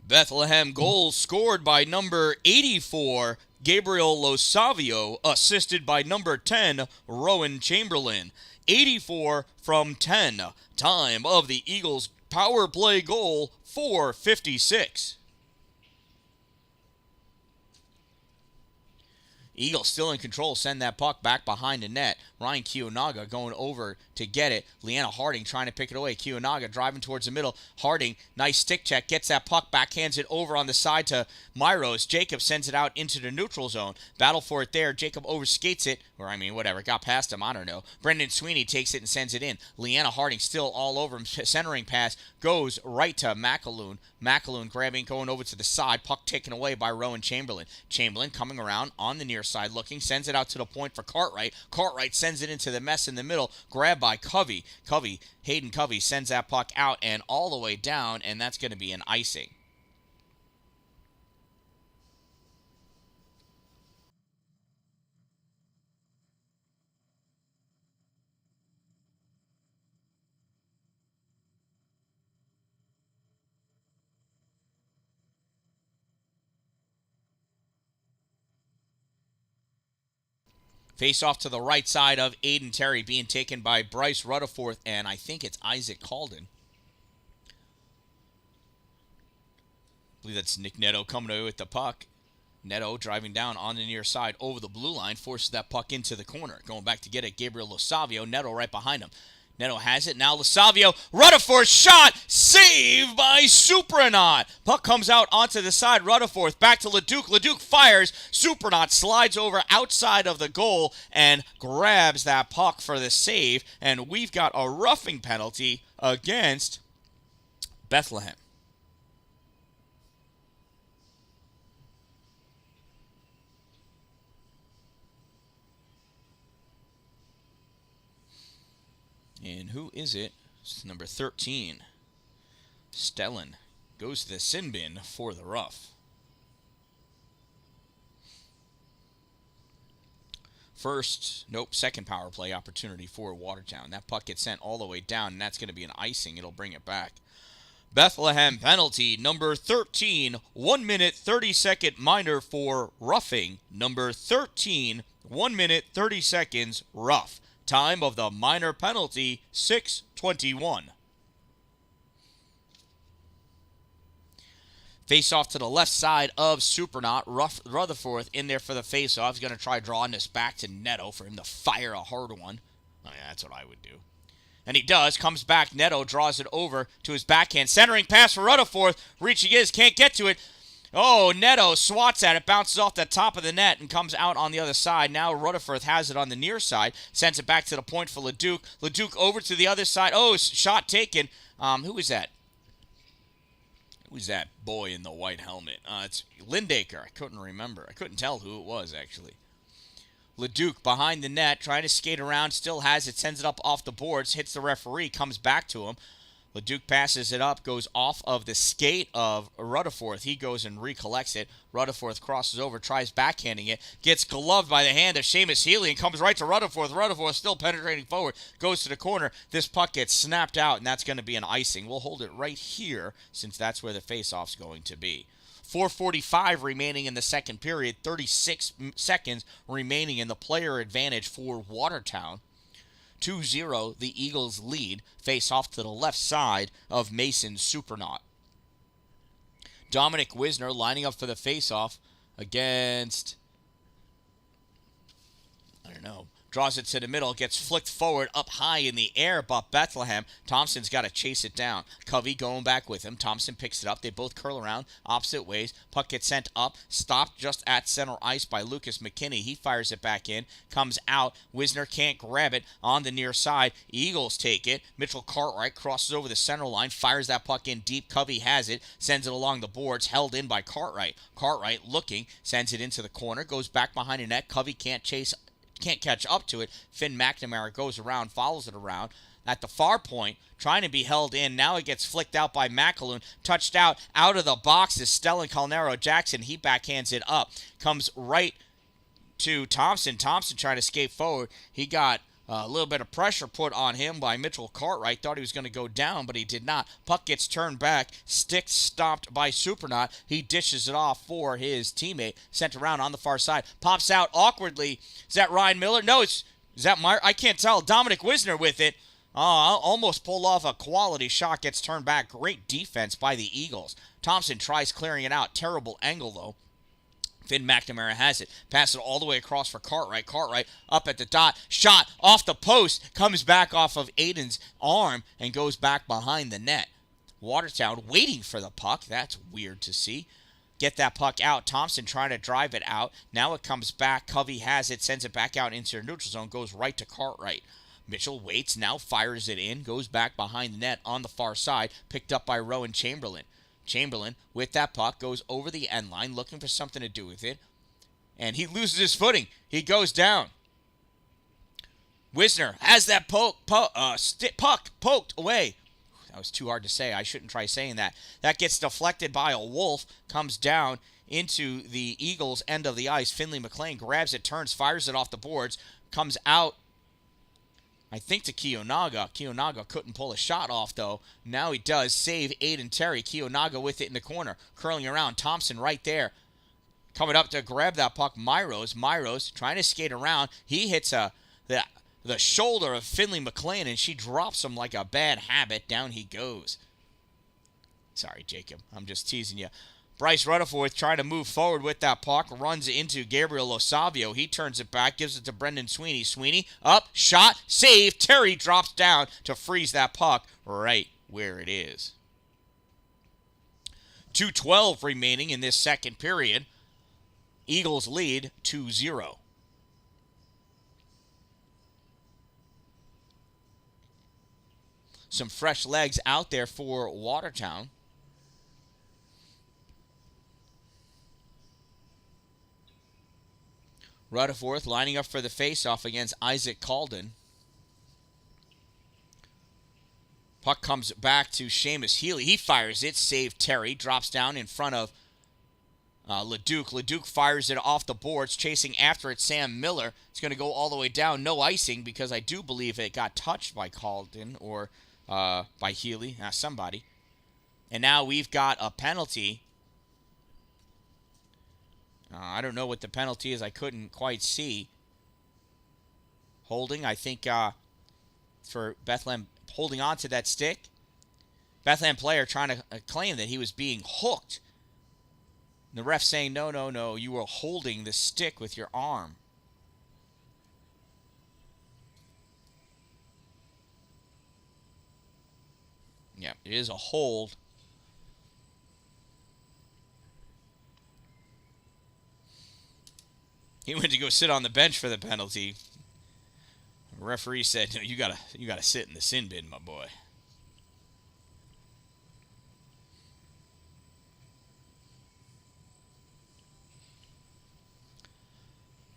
Bethlehem goal scored by number 84, Gabriel Losavio, assisted by number 10, Rowan Chamberlain. 84 from 10. Time of the Eagles' power play goal, 4:56. Eagles still in control. Send that puck back behind the net. Ryan Kiyonaga going over to get it. Leanna Harding trying to pick it away. Kiyonaga driving towards the middle. Harding, nice stick check. Gets that puck back. Hands it over on the side to Myros. Jacob sends it out into the neutral zone. Battle for it there. Jacob overskates it. Or, whatever. Got past him. I don't know. Brendan Sweeney takes it and sends it in. Leanna Harding still all over him. Centering pass goes right to McAloon. McAloon grabbing, going over to the side. Puck taken away by Rowan Chamberlain. Chamberlain coming around on the near side looking, sends it out to the point for Cartwright. Cartwright sends it into the mess in the middle, grabbed by Covey. Hayden Covey sends that puck out and all the way down, and that's going to be an icing. Face off to the right side of Aiden Terry, being taken by Bryce Rutherford, and I think it's Isaac Calden. I believe that's Nick Neto coming away with the puck. Neto driving down on the near side over the blue line, forces that puck into the corner. Going back to get it, Gabriel Losavio. Neto right behind him. Neto has it. Now Losavio. Rutherford shot. Saved by Supranaut. Puck comes out onto the side. Rutherford back to Leduc. Leduc fires. Supranaut slides over outside of the goal and grabs that puck for the save. And we've got a roughing penalty against Bethlehem. And who is it? It's number 13. Stellan goes to the sin bin for the rough. Second power play opportunity for Watertown. That puck gets sent all the way down, and that's going to be an icing. It'll bring it back. Bethlehem penalty, number 13, 1 minute 30-second minor for roughing. Number 13, 1 minute 30 seconds rough. Time of the minor penalty, 6:21. Face off to the left side of Supernaut. Rutherford in there for the face off. He's going to try drawing this back to Neto for him to fire a hard one. Oh, yeah, that's what I would do. And he does. Comes back. Neto draws it over to his backhand. Centering pass for Rutherford. Reaching his. Can't get to it. Oh, Neto swats at it, bounces off the top of the net, and comes out on the other side. Now Rutherford has it on the near side, sends it back to the point for Leduc. Leduc over to the other side. Oh, shot taken. Who was that? Who's that boy in the white helmet? It's Lindaker. I couldn't remember. I couldn't tell who it was, actually. Leduc behind the net, trying to skate around, still has it, sends it up off the boards, hits the referee, comes back to him. Leduc passes it up, goes off of the skate of Rutherford. He goes and recollects it. Rutherford crosses over, tries backhanding it, gets gloved by the hand of Seamus Healy and comes right to Rutherford. Rutherford still penetrating forward, goes to the corner. This puck gets snapped out, and that's going to be an icing. We'll hold it right here since that's where the faceoff's going to be. 4:45 remaining in the second period, 36 seconds remaining in the player advantage for Watertown. 2-0, the Eagles lead. Face off to the left side of Mason Supernaut. Dominic Wisner lining up for the face-off against, draws it to the middle, gets flicked forward up high in the air, but Bethlehem, Thompson's got to chase it down. Covey going back with him. Thompson picks it up. They both curl around opposite ways. Puck gets sent up, stopped just at center ice by Lucas McKinney. He fires it back in, comes out. Wisner can't grab it on the near side. Eagles take it. Mitchell Cartwright crosses over the center line, fires that puck in deep. Covey has it, sends it along the boards, held in by Cartwright. Cartwright looking, sends it into the corner, goes back behind the net. Covey can't catch up to it. Finn McNamara goes around, follows it around at the far point, trying to be held in. Now it gets flicked out by McAloon. Touched out of the box is Stellan Calnero Jackson. He backhands it up. Comes right to Thompson. Thompson trying to skate forward. He got a little bit of pressure put on him by Mitchell Cartwright. Thought he was going to go down, but he did not. Puck gets turned back. Stick stopped by Supernaut. He dishes it off for his teammate. Sent around on the far side. Pops out awkwardly. Is that Ryan Miller? No, is that Meyer? I can't tell. Dominic Wisner with it. Almost pulled off a quality shot. Gets turned back. Great defense by the Eagles. Thompson tries clearing it out. Terrible angle, though. Finn McNamara has it. Passes it all the way across for Cartwright. Cartwright up at the dot. Shot off the post. Comes back off of Aiden's arm and goes back behind the net. Watertown waiting for the puck. That's weird to see. Get that puck out. Thompson trying to drive it out. Now it comes back. Covey has it. Sends it back out into the neutral zone. Goes right to Cartwright. Mitchell waits. Now fires it in. Goes back behind the net on the far side. Picked up by Rowan Chamberlain. Chamberlain, with that puck, goes over the end line, looking for something to do with it. And he loses his footing. He goes down. Wisner has that puck poked away. That was too hard to say. I shouldn't try saying that. That gets deflected by a Wolf, comes down into the Eagles' end of the ice. Finley McLean grabs it, turns, fires it off the boards, comes out, I think, to Kiyonaga. Kiyonaga couldn't pull a shot off, though. Now he does. Save Aiden Terry. Kiyonaga with it in the corner. Curling around. Thompson right there. Coming up to grab that puck. Myros trying to skate around. He hits the shoulder of Finley McLean, and she drops him like a bad habit. Down he goes. Sorry, Jacob. I'm just teasing you. Bryce Rutherford trying to move forward with that puck. Runs into Gabriel Osavio. He turns it back. Gives it to Brendan Sweeney. Sweeney up. Shot. Save. Terry drops down to freeze that puck right where it is. 2:12 remaining in this second period. Eagles lead 2-0. Some fresh legs out there for Watertown. Rutherford lining up for the faceoff against Isaac Calden. Puck comes back to Seamus Healy. He fires it. Save Terry. Drops down in front of LeDuc. LeDuc fires it off the boards. Chasing after it, Sam Miller. It's going to go all the way down. No icing because I do believe it got touched by Calden or by Healy. Somebody. And now we've got a penalty. I don't know what the penalty is. I couldn't quite see. Holding, I think, for Bethlehem holding on to that stick. Bethlehem player trying to claim that he was being hooked. The ref saying, no, you were holding the stick with your arm. Yeah, it is a hold. He went to go sit on the bench for the penalty. The referee said, "No, you gotta sit in the sin bin, my boy."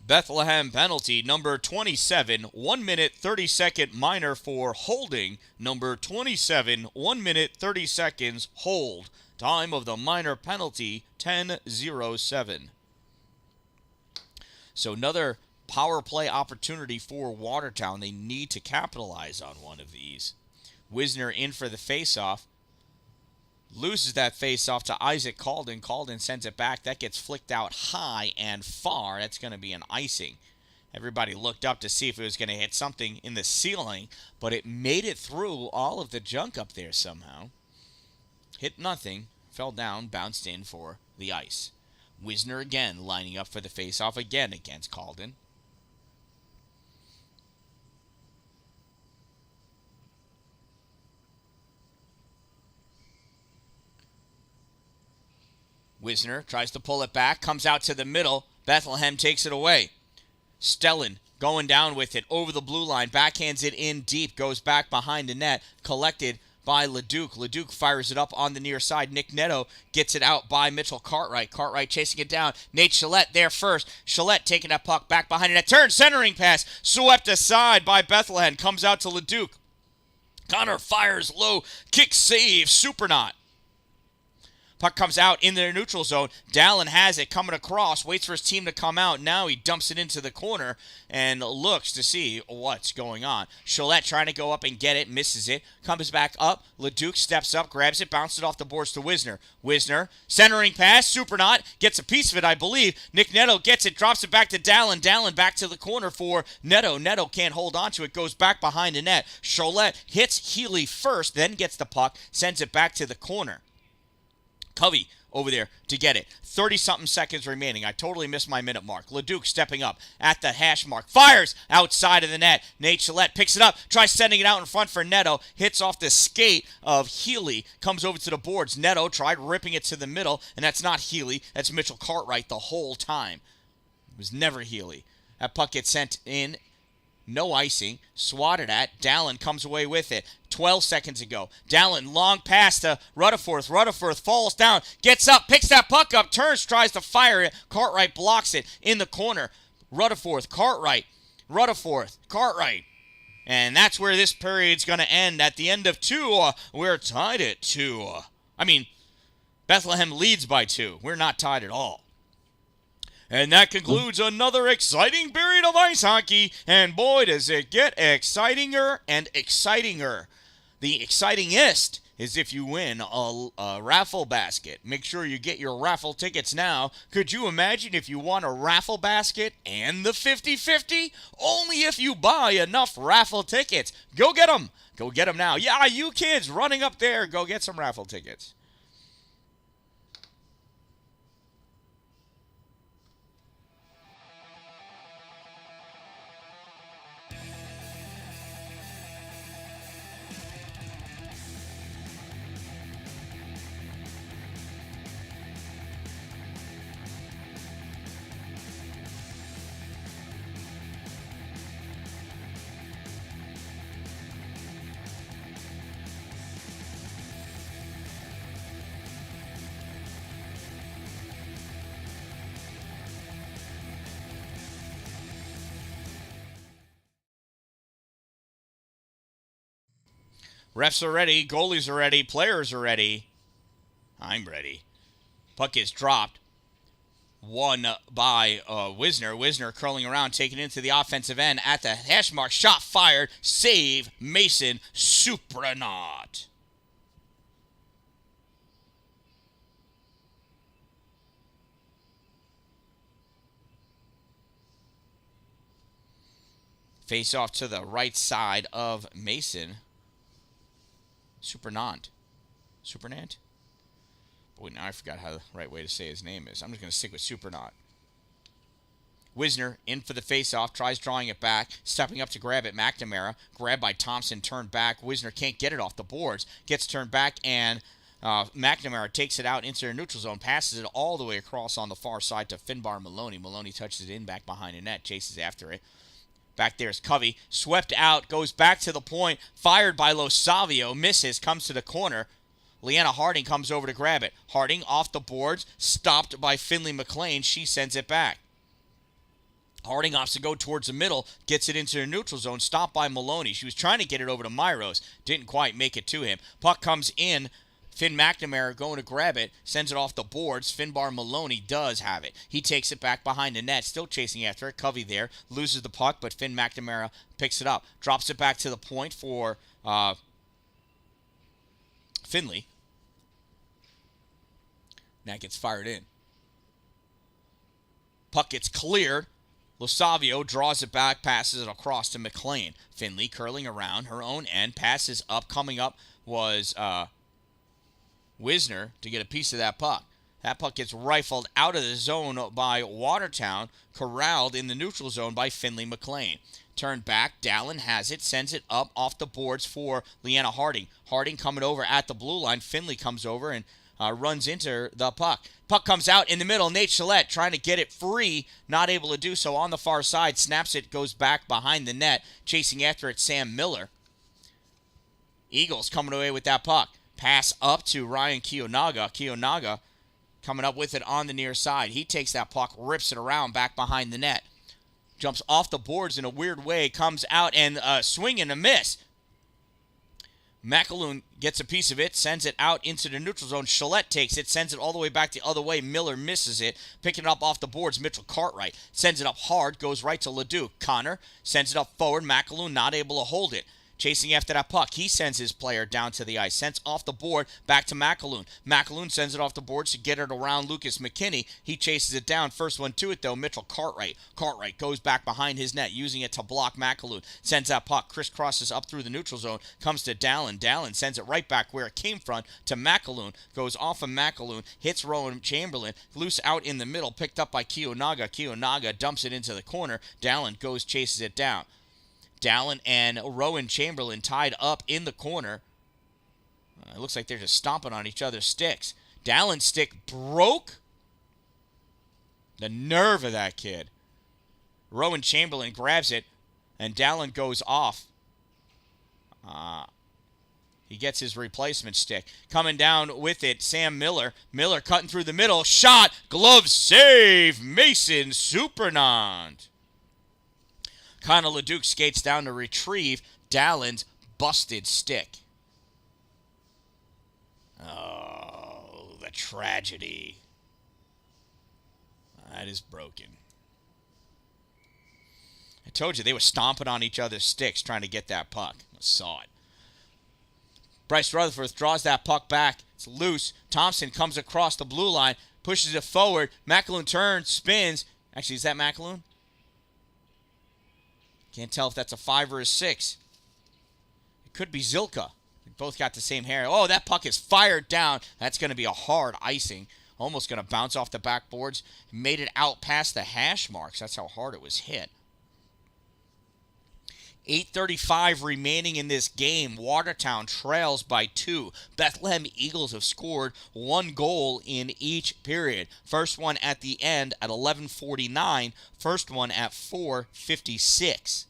Bethlehem penalty, number 27, 1 minute 30 second minor for holding. Number 27, 1 minute 30 seconds hold. Time of the minor penalty, 10:07. So another power play opportunity for Watertown. They need to capitalize on one of these. Wisner in for the faceoff. Loses that faceoff to Isaac Calden. Calden sends it back. That gets flicked out high and far. That's going to be an icing. Everybody looked up to see if it was going to hit something in the ceiling, but it made it through all of the junk up there somehow. Hit nothing. Fell down, bounced in for the ice. Wisner again lining up for the faceoff again against Calden. Wisner tries to pull it back, comes out to the middle. Bethlehem takes it away. Stellan going down with it over the blue line, backhands it in deep, goes back behind the net, collected by LeDuc. LeDuc fires it up on the near side. Nick Neto gets it out by Mitchell Cartwright. Cartwright chasing it down. Nate Chalette there first. Chalette taking that puck back behind it. Turn, centering pass, swept aside by Bethlehem. Comes out to LeDuc. Connor fires low, kick save, super knot. Puck comes out in the neutral zone. Dallin has it coming across, waits for his team to come out. Now he dumps it into the corner and looks to see what's going on. Chalette trying to go up and get it, misses it, comes back up. LeDuc steps up, grabs it, bounces it off the boards to Wisner. Wisner, centering pass, super knot, gets a piece of it, I believe. Nick Neto gets it, drops it back to Dallin. Dallin back to the corner for Neto. Neto can't hold on to it, goes back behind the net. Chalette hits Healy first, then gets the puck, sends it back to the corner. Covey over there to get it. 30-something seconds remaining. I totally missed my minute mark. Leduc stepping up at the hash mark. Fires outside of the net. Nate Gillette picks it up. Tries sending it out in front for Neto. Hits off the skate of Healy. Comes over to the boards. Neto tried ripping it to the middle, and that's not Healy. That's Mitchell Cartwright the whole time. It was never Healy. That puck gets sent in. No icing. Swatted at. Dallin comes away with it. 12 seconds ago. Dallin, long pass to Rutherford. Rutherford falls down. Gets up. Picks that puck up. Turns. Tries to fire it. Cartwright blocks it in the corner. Rutherford. Cartwright. Rutherford. Cartwright. And that's where this period's going to end. At the end of 2, we're tied at 2. Bethlehem leads by 2. We're not tied at all. And that concludes another exciting period of ice hockey. And boy, does it get excitinger and excitinger. The excitingest is if you win a raffle basket. Make sure you get your raffle tickets now. Could you imagine if you won a raffle basket and the 50-50? Only if you buy enough raffle tickets. Go get them. Go get them now. Yeah, you kids running up there, go get some raffle tickets. Refs are ready, goalies are ready, players are ready. I'm ready. Puck is dropped. Won by Wisner. Wisner curling around, taking it into the offensive end at the hash mark. Shot fired. Save Mason Supranaut. Face off to the right side of Mason. Supernant. Boy, now I forgot how the right way to say his name is. I'm just going to stick with Supernant. Wisner in for the face-off, tries drawing it back, stepping up to grab it. McNamara, grabbed by Thompson, turned back. Wisner can't get it off the boards. Gets turned back, and McNamara takes it out into the neutral zone, passes it all the way across on the far side to Finbar Maloney. Maloney touches it in back behind the net, chases after it. Back there's Covey, swept out, goes back to the point, fired by Lo Savio, misses, comes to the corner. Leanna Harding comes over to grab it. Harding off the boards, stopped by Finley McLean. She sends it back. Harding opts to go towards the middle, gets it into the neutral zone, stopped by Maloney. She was trying to get it over to Myros, didn't quite make it to him. Puck comes in. Finn McNamara going to grab it, sends it off the boards. Finbar Maloney does have it. He takes it back behind the net, still chasing after it. Covey there, loses the puck, but Finn McNamara picks it up. Drops it back to the point for Finley. That gets fired in. Puck gets cleared. Losavio draws it back, passes it across to McLean. Finley curling around her own end, passes up. Coming up was Wisner to get a piece of that puck. That puck gets rifled out of the zone by Watertown, corralled in the neutral zone by Finley McLean. Turned back, Dallin has it, sends it up off the boards for Leanna Harding. Harding coming over at the blue line. Finley comes over and runs into the puck. Puck comes out in the middle. Nate Gillette trying to get it free, not able to do so on the far side. Snaps it, goes back behind the net. Chasing after it, Sam Miller. Eagles coming away with that puck. Pass up to Ryan Kiyonaga. Kiyonaga coming up with it on the near side. He takes that puck, rips it around back behind the net. Jumps off the boards in a weird way, comes out and swing and a miss. McAloon gets a piece of it, sends it out into the neutral zone. Gillette takes it, sends it all the way back the other way. Miller misses it, picking it up off the boards. Mitchell Cartwright sends it up hard, goes right to Leduc. Connor sends it up forward. McAloon not able to hold it. chasing after that puck. He sends his player down to the ice. Sends off the board back to McAloon. McAloon sends it off the boards to get it around Lucas McKinney. He chases it down. First one to it, though, Mitchell Cartwright. Cartwright goes back behind his net, using it to block McAloon. Sends that puck. Crisscrosses up through the neutral zone. Comes to Dallin. Dallin sends it right back where it came from to McAloon. Goes off of McAloon. Hits Rowan Chamberlain. Loose out in the middle. Picked up by Kiyonaga. Kiyonaga dumps it into the corner. Dallin goes, chases it down. Dallin and Rowan Chamberlain tied up in the corner. It looks like they're just stomping on each other's sticks. Dallin's stick broke. The nerve of that kid. Rowan Chamberlain grabs it, and Dallin goes off. He gets his replacement stick. Coming down with it, Sam Miller. Miller cutting through the middle. Shot. Glove save. Mason Supernant. Connor LeDuc skates down to retrieve Dallin's busted stick. Oh, the tragedy. That is broken. I told you they were stomping on each other's sticks trying to get that puck. I saw it. Bryce Rutherford draws that puck back. It's loose. Thompson comes across the blue line, pushes it forward. McAloon turns, spins. Actually, is that McAloon? Can't tell if that's a 5 or a 6. It could be Zilka. They both got the same hair. Oh, that puck is fired down. That's going to be a hard icing. Almost going to bounce off the backboards. Made it out past the hash marks. That's how hard it was hit. 8:35 remaining in this game. Watertown trails by 2. Bethlehem Eagles have scored 1 goal in each period. First one at the end at 11:49. First one at 4:56.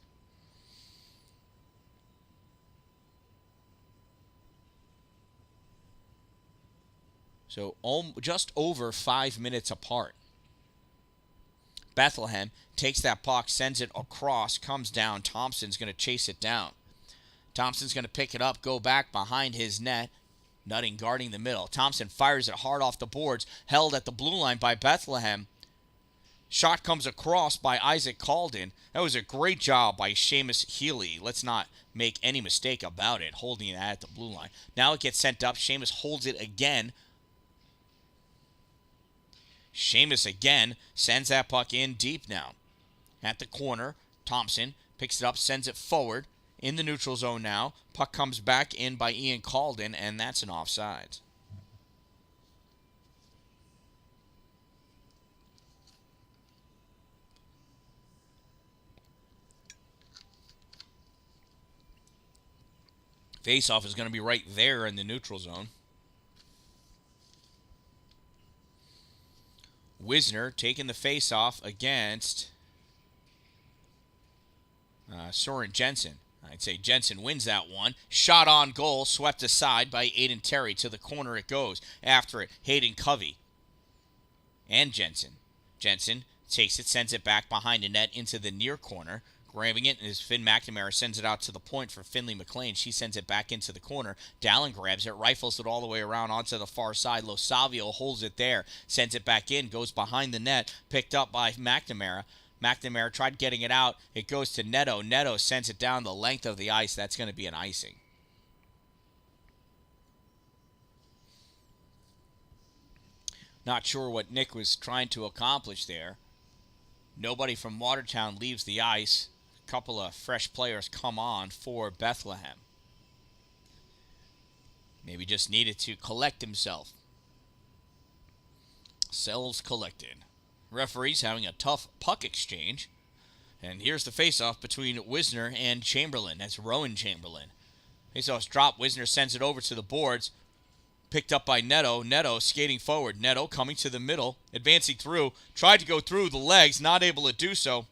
So just over 5 minutes apart. Bethlehem takes that puck, sends it across, comes down. Thompson's going to chase it down. Thompson's going to pick it up, go back behind his net. Nutting guarding the middle. Thompson fires it hard off the boards, held at the blue line by Bethlehem. Shot comes across by Isaac Calden. That was a great job by Seamus Healy. Let's not make any mistake about it, holding it at the blue line. Now it gets sent up. Seamus holds it again. Seamus again sends that puck in deep now. At the corner, Thompson picks it up, sends it forward in the neutral zone now. Puck comes back in by Ian Calden, and that's an offside. Faceoff is going to be right there in the neutral zone. Wisner taking the face-off against Soren Jensen. I'd say Jensen wins that one. Shot on goal, swept aside by Aiden Terry. To the corner it goes. After it, Hayden Covey and Jensen. Jensen takes it, sends it back behind the net into the near corner. Grabbing it, and as Finn McNamara sends it out to the point for Finley McLean, she sends it back into the corner. Dallin grabs it, rifles it all the way around onto the far side. Lo Savio holds it there, sends it back in, goes behind the net, picked up by McNamara. McNamara tried getting it out. It goes to Neto. Neto sends it down the length of the ice. That's going to be an icing. Not sure what Nick was trying to accomplish there. Nobody from Watertown leaves the ice. A couple of fresh players come on for Bethlehem. Maybe just needed to collect himself. Selves collected. Referee's having a tough puck exchange. And here's the face-off between Wisner and Chamberlain. That's Rowan Chamberlain. Face-off's dropped. Wisner sends it over to the boards. Picked up by Neto. Neto skating forward. Neto coming to the middle. Advancing through. Tried to go through the legs. Not able to do so.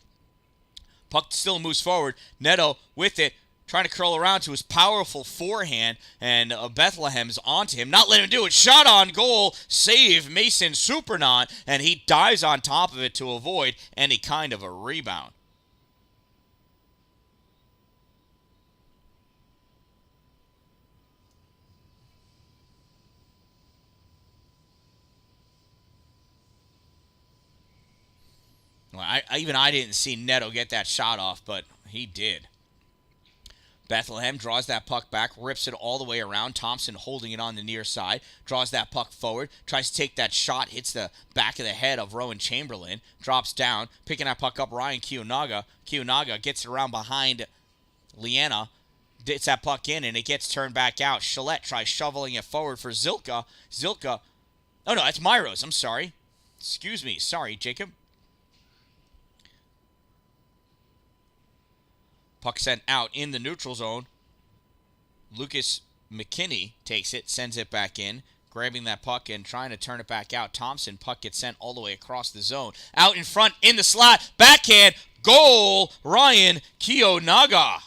Puck still moves forward. Neto with it. Trying to curl around to his powerful forehand. And Bethlehem's onto him. Not letting him do it. Shot on goal. Save Mason Supernant. And he dives on top of it to avoid any kind of a rebound. Well, I didn't see Neto get that shot off, but he did. Bethlehem draws that puck back, rips it all the way around. Thompson holding it on the near side, draws that puck forward, tries to take that shot, hits the back of the head of Rowan Chamberlain, drops down, picking that puck up, Ryan Kiyonaga. Kiyonaga gets it around behind Liana, gets that puck in, and it gets turned back out. Chalette tries shoveling it forward for Zilka. Zilka, oh no, that's Myros, I'm sorry. Excuse me, sorry, Jacob. Puck sent out in the neutral zone. Lucas McKinney takes it, sends it back in, grabbing that puck and trying to turn it back out. Thompson, puck gets sent all the way across the zone. Out in front, in the slot, backhand, goal, Ryan Kiyonaga.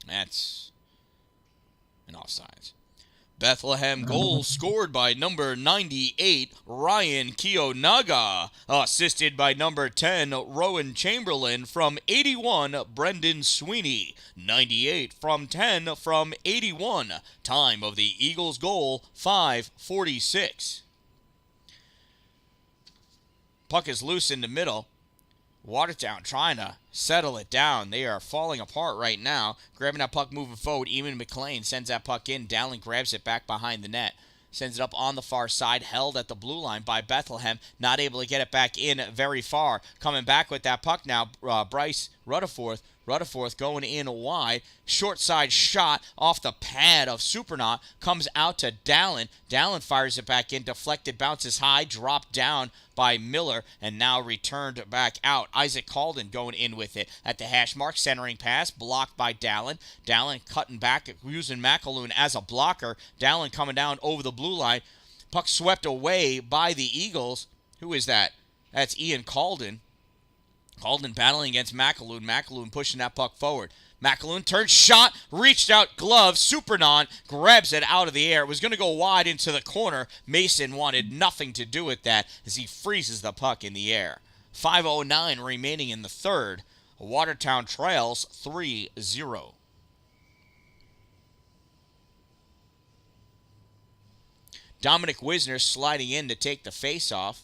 That's an offside. Bethlehem goal scored by number 98, Ryan Kiyonaga. Assisted by number 10, Rowan Chamberlain. From 81, Brendan Sweeney. 98 from 10 from 81. Time of the Eagles' goal, 5:46. Puck is loose in the middle. Watertown trying to settle it down. They are falling apart right now. Grabbing that puck, moving forward. Eamon McLean sends that puck in. Dowling grabs it back behind the net. Sends it up on the far side. Held at the blue line by Bethlehem. Not able to get it back in very far. Coming back with that puck now, Bryce Rutherford. Rutherford going in wide. Short side shot off the pad of Supernaut. Comes out to Dallin. Dallin fires it back in. Deflected, bounces high. Dropped down by Miller. And now returned back out. Isaac Calden going in with it at the hash mark. Centering pass. Blocked by Dallin. Dallin cutting back. Using McAloon as a blocker. Dallin coming down over the blue line. Puck swept away by the Eagles. Who is that? That's Ian Calden. Calden battling against McAloon. McAloon pushing that puck forward. McAloon turns, shot, reached out, glove. Supernon grabs it out of the air. It was going to go wide into the corner. Mason wanted nothing to do with that as he freezes the puck in the air. 5:09 remaining in the third. Watertown trails 3-0. Dominic Wisner sliding in to take the face-off.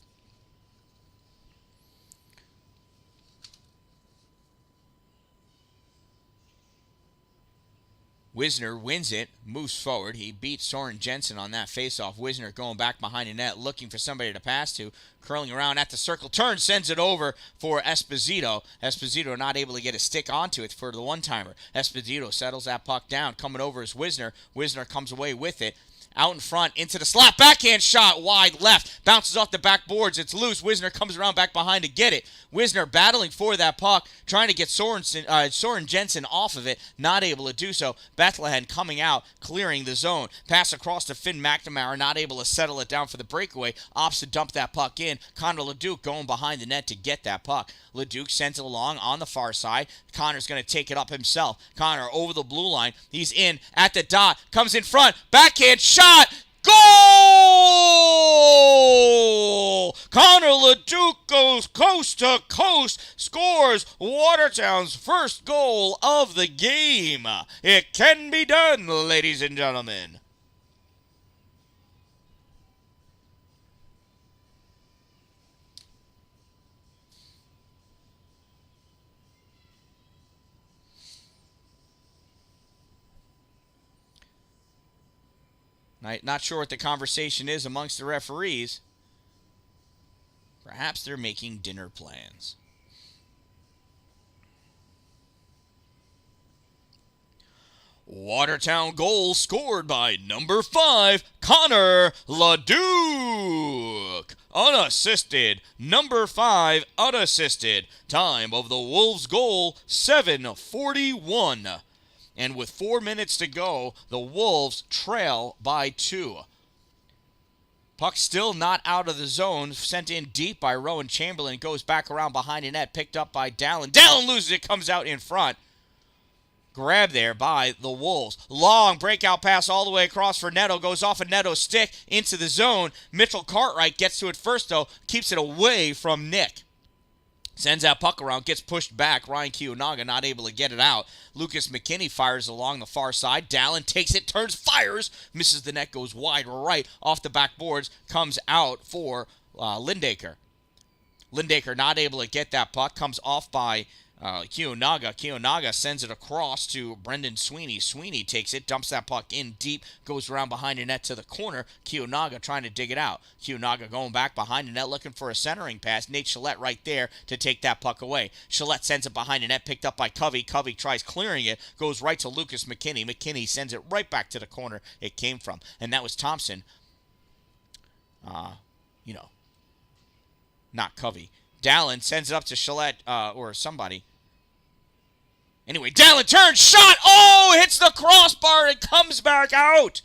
Wisner wins it, moves forward. He beats Soren Jensen on that faceoff. Wisner going back behind the net, looking for somebody to pass to. Curling around at the circle, turns, sends it over for Esposito. Esposito not able to get a stick onto it for the one-timer. Esposito settles that puck down. Coming over is Wisner. Wisner comes away with it. Out in front, into the slot, backhand shot, wide left, bounces off the backboards, it's loose. Wisner comes around back behind to get it. Wisner battling for that puck, trying to get Soren Jensen off of it, not able to do so. Bethlehem coming out, clearing the zone. Pass across to Finn McNamara, not able to settle it down for the breakaway. Opts to dump that puck in. Connor LeDuc going behind the net to get that puck. LeDuc sends it along on the far side. Connor's going to take it up himself. Connor over the blue line. He's in at the dot, comes in front, backhand shot. Goal! Connor LeDuc goes coast to coast, scores Watertown's first goal of the game. It can be done, ladies and gentlemen. Not sure what the conversation is amongst the referees. Perhaps they're making dinner plans. Watertown goal scored by number 5, Connor LeDuc. Unassisted. Number 5, unassisted. Time of the Wolves' goal, 7:41. And with 4 minutes to go, the Wolves trail by 2. Puck still not out of the zone. Sent in deep by Rowan Chamberlain. Goes back around behind the net. Picked up by Dallin. Dallin loses it. Comes out in front. Grab there by the Wolves. Long breakout pass all the way across for Neto. Goes off of Neto's stick into the zone. Mitchell Cartwright gets to it first, though. Keeps it away from Nick. Sends that puck around, gets pushed back. Ryan Kiyonaga not able to get it out. Lucas McKinney fires along the far side. Dallin takes it, turns, fires. Misses the net, goes wide right off the backboards. Comes out for Lindaker. Lindaker not able to get that puck. Comes off by Kiyonaga. Kiyonaga sends it across to Brendan Sweeney. Sweeney takes it, dumps that puck in deep, goes around behind the net to the corner. Kiyonaga trying to dig it out. Kiyonaga going back behind the net looking for a centering pass. Nate Gillette right there to take that puck away. Gillette sends it behind the net, picked up by Covey. Covey tries clearing it, goes right to Lucas McKinney. McKinney sends it right back to the corner it came from. And that was Thompson. Not Covey. Dallin sends it up to Gillette or somebody. Anyway, Dallin turns, shot! Oh, hits the crossbar and comes back out.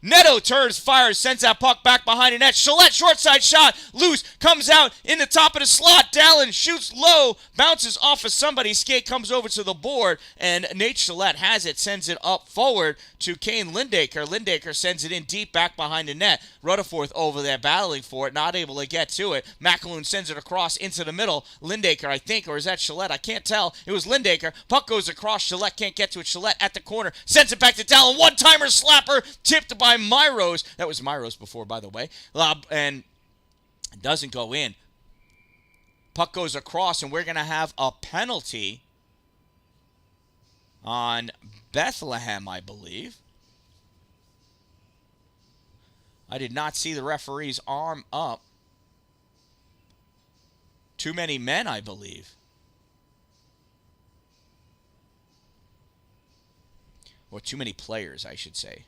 Neto turns, fires, sends that puck back behind the net. Gillette, short side shot, loose, comes out in the top of the slot. Dallin shoots low, bounces off of somebody's skate, comes over to the board, and Nate Gillette has it, sends it up forward to Kane Lindaker. Lindaker sends it in deep back behind the net. Rutherford over there battling for it, not able to get to it. McAloon sends it across into the middle. Lindaker, I think, or is that Gillette? I can't tell. It was Lindaker. Puck goes across. Gillette can't get to it. Gillette at the corner. Sends it back to Dallin. One-timer slapper tipped by Myros. That was Myros before, by the way. And doesn't go in. Puck goes across, and we're going to have a penalty on Bethlehem, I believe. I did not see the referee's arm up. Too many men, I believe. Or too many players, I should say.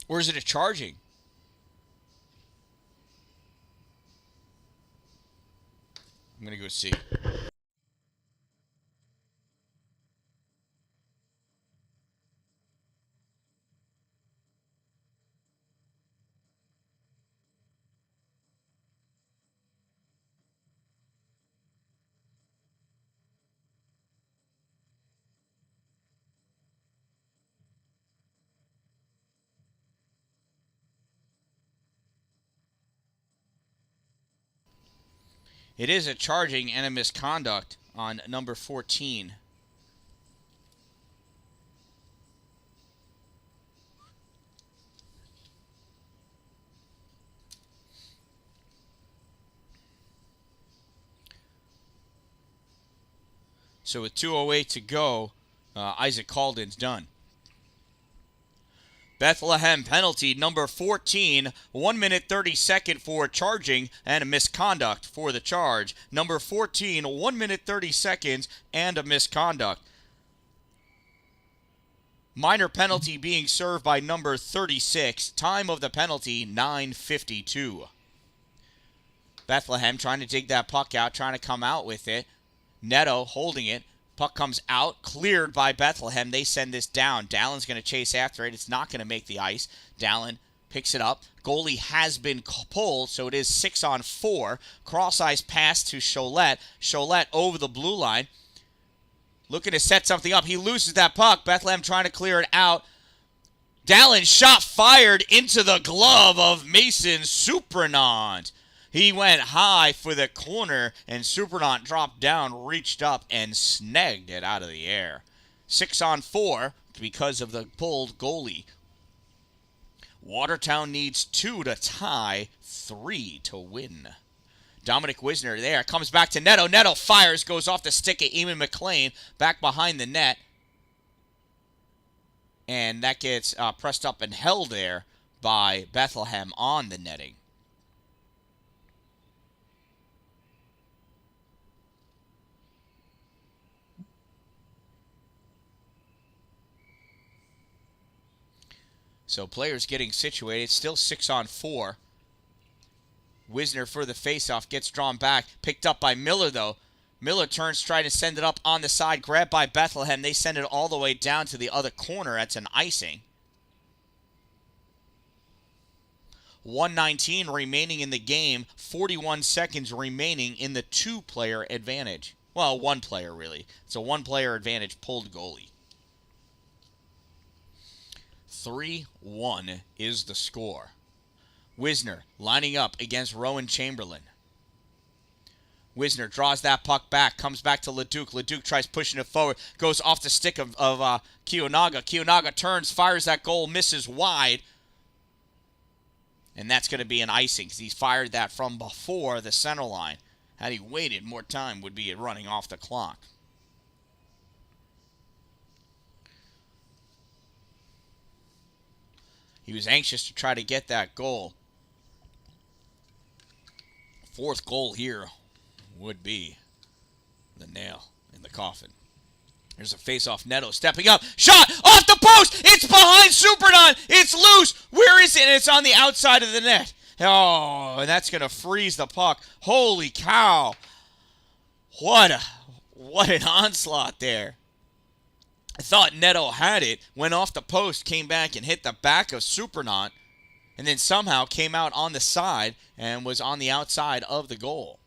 Or is it a charging? I'm going to go see. It is a charging and a misconduct on number 14. So with 2:08 to go, Isaac Calden's done. Bethlehem penalty number 14, 1 minute 30-second for charging and a misconduct for the charge. Number 14, 1 minute 30 seconds and a misconduct. Minor penalty being served by number 36. Time of the penalty, 9:52. Bethlehem trying to dig that puck out, trying to come out with it. Neto holding it. Puck comes out, cleared by Bethlehem. They send this down. Dallin's going to chase after it. It's not going to make the ice. Dallin picks it up. Goalie has been pulled, so it is 6-on-4. Cross-ice pass to Cholette. Cholette over the blue line. Looking to set something up. He loses that puck. Bethlehem trying to clear it out. Dallin shot fired into the glove of Mason Supranant. He went high for the corner, and Supranant dropped down, reached up, and snagged it out of the air. 6-on-4 because of the pulled goalie. Watertown needs 2 to tie, 3 to win. Dominic Wisner there. Comes back to Neto. Neto fires, goes off the stick of Eamon McLean, back behind the net. And that gets pressed up and held there by Bethlehem on the netting. So players getting situated. Still 6-on-4. Wisner for the faceoff, gets drawn back, picked up by Miller though. Miller turns, trying to send it up on the side, grabbed by Bethlehem. They send it all the way down to the other corner. That's an icing. 1:19 remaining in the game, 41 seconds remaining in the two-player advantage. Well, one player, really. It's a one-player advantage pulled goalie. 3-1 is the score. Wisner lining up against Rowan Chamberlain. Wisner draws that puck back, comes back to Leduc. Leduc tries pushing it forward, goes off the stick of Kiyonaga. Kiyonaga turns, fires that goal, misses wide. And that's going to be an icing because he's fired that from before the center line. Had he waited, more time would be running off the clock. He was anxious to try to get that goal. Fourth goal here would be the nail in the coffin. There's a face-off. Neto stepping up. Shot off the post. It's behind Supernon. It's loose. Where is it? And it's on the outside of the net. Oh, and that's going to freeze the puck. Holy cow. What an onslaught there. I thought Neto had it, went off the post, came back and hit the back of Supernaut, and then somehow came out on the side and was on the outside of the goal.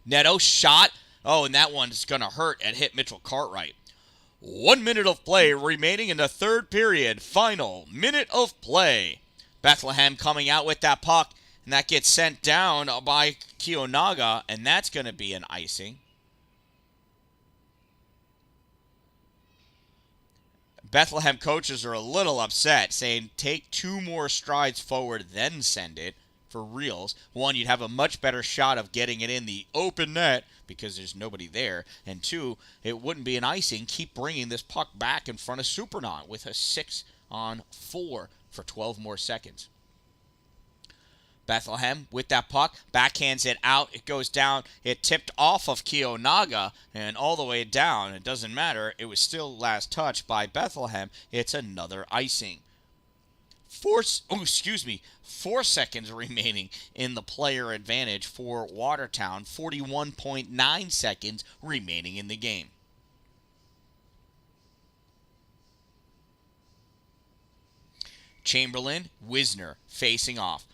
Neto shot. Oh, and that one's going to hurt and hit Mitchell Cartwright. 1 minute of play remaining in the third period. Final minute of play. Bethlehem coming out with that puck, and that gets sent down by Kiyonaga, and that's going to be an icing. Bethlehem coaches are a little upset, saying take 2 more strides forward, then send it. For reals. One, you'd have a much better shot of getting it in the open net because there's nobody there. And 2, it wouldn't be an icing. Keep bringing this puck back in front of Supernaut with a 6-on-4 for 12 more seconds. Bethlehem with that puck, backhands it out. It goes down. It tipped off of Kiyonaga and all the way down. It doesn't matter. It was still last touch by Bethlehem. It's another icing. 4 seconds remaining in the player advantage for Watertown. 41.9 seconds remaining in the game. Chamberlain, Wisner facing off.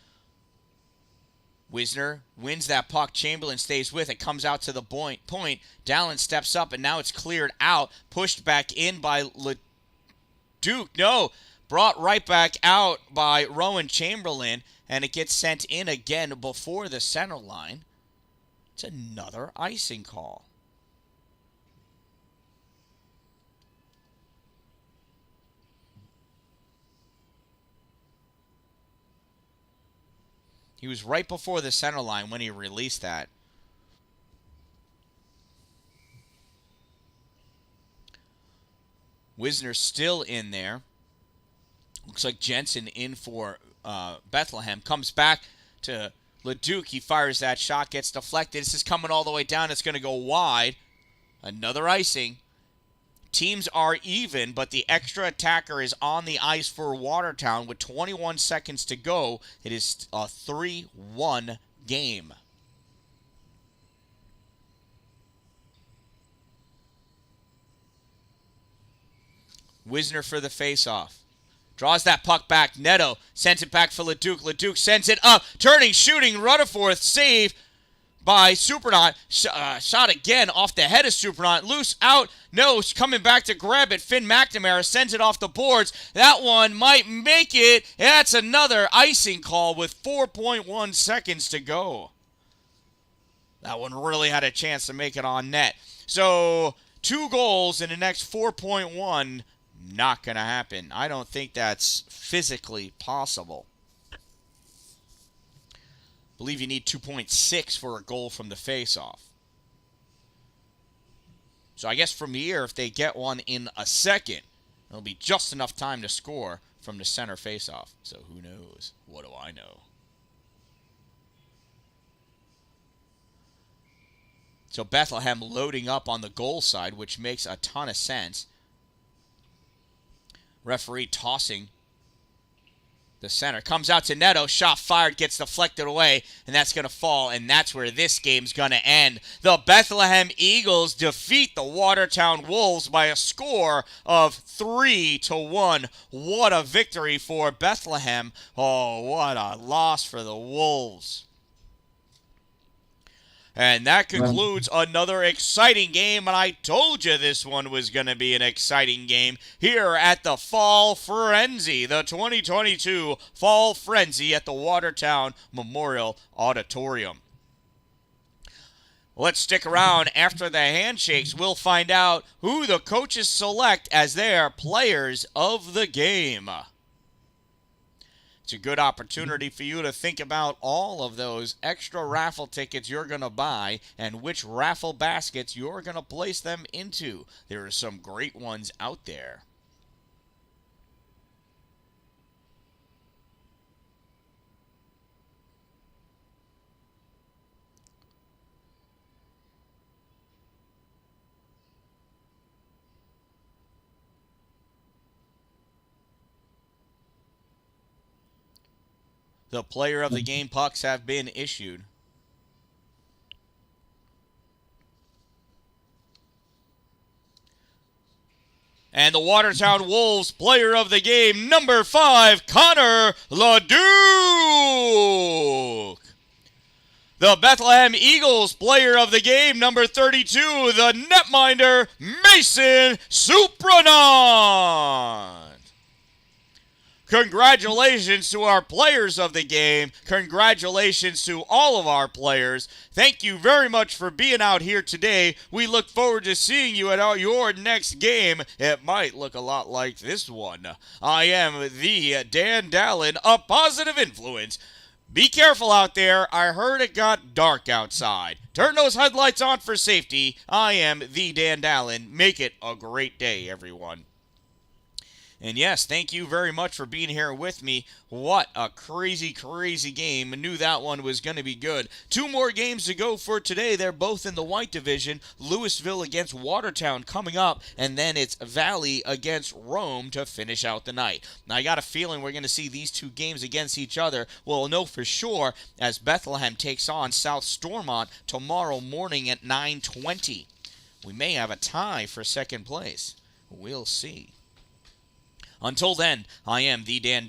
Wisner wins that puck. Chamberlain stays with it. Comes out to the point. Dallin steps up, and now it's cleared out. Pushed back in by Leduc. No. Brought right back out by Rowan Chamberlain, and it gets sent in again before the center line. It's another icing call. He was right before the center line when he released that. Wisner still in there. Looks like Jensen in for Bethlehem. Comes back to Leduc. He fires that shot, gets deflected. This is coming all the way down. It's going to go wide. Another icing. Teams are even, but the extra attacker is on the ice for Watertown with 21 seconds to go. It is a 3-1 game. Wisner for the faceoff. Draws that puck back. Neto sends it back for Leduc. Leduc sends it up. Turning, shooting, Rutherford. Save by Supernaut. Shot again off the head of Supernaut. Loose out. No, coming back to grab it. Finn McNamara sends it off the boards. That one might make it. That's another icing call with 4.1 seconds to go. That one really had a chance to make it on net. So 2 goals in the next 4.1. Not going to happen. I don't think that's physically possible. I believe you need 2.6 for a goal from the faceoff. So I guess from here, if they get one in a second, it'll be just enough time to score from the center faceoff. So who knows? What do I know? So Bethlehem loading up on the goal side, which makes a ton of sense. Referee tossing The center comes out to Neto. Shot fired, gets deflected away, and that's going to fall, and that's where this game's going to end. The Bethlehem Eagles defeat the Watertown Wolves by a score of 3-1. What a victory for Bethlehem. Oh, what a loss for the Wolves. And that concludes another exciting game, and I told you this one was going to be an exciting game here at the Fall Frenzy, the 2022 Fall Frenzy at the Watertown Memorial Auditorium. Let's stick around. After the handshakes, we'll find out who the coaches select as their players of the game. It's a good opportunity for you to think about all of those extra raffle tickets you're going to buy and which raffle baskets you're going to place them into. There are some great ones out there. The player of the game pucks have been issued. And the Watertown Wolves player of the game, number 5, Connor LaDuke. The Bethlehem Eagles player of the game, number 32, the netminder, Mason Supranant. Congratulations to our players of the game. Congratulations to all of our players. Thank you very much for being out here today. We look forward to seeing you at your next game. It might look a lot like this one. I am the Dan Dallin, a positive influence. Be careful out there. I heard it got dark outside. Turn those headlights on for safety. I am the Dan Dallin. Make it a great day, everyone. And yes, thank you very much for being here with me. What a crazy, crazy game. I knew that one was going to be good. 2 more games to go for today. They're both in the white division. Louisville against Watertown coming up, and then it's Valley against Rome to finish out the night. Now, I got a feeling we're going to see these 2 games against each other. We'll know for sure as Bethlehem takes on South Stormont tomorrow morning at 9:20. We may have a tie for second place. We'll see. Until then, I am the Dan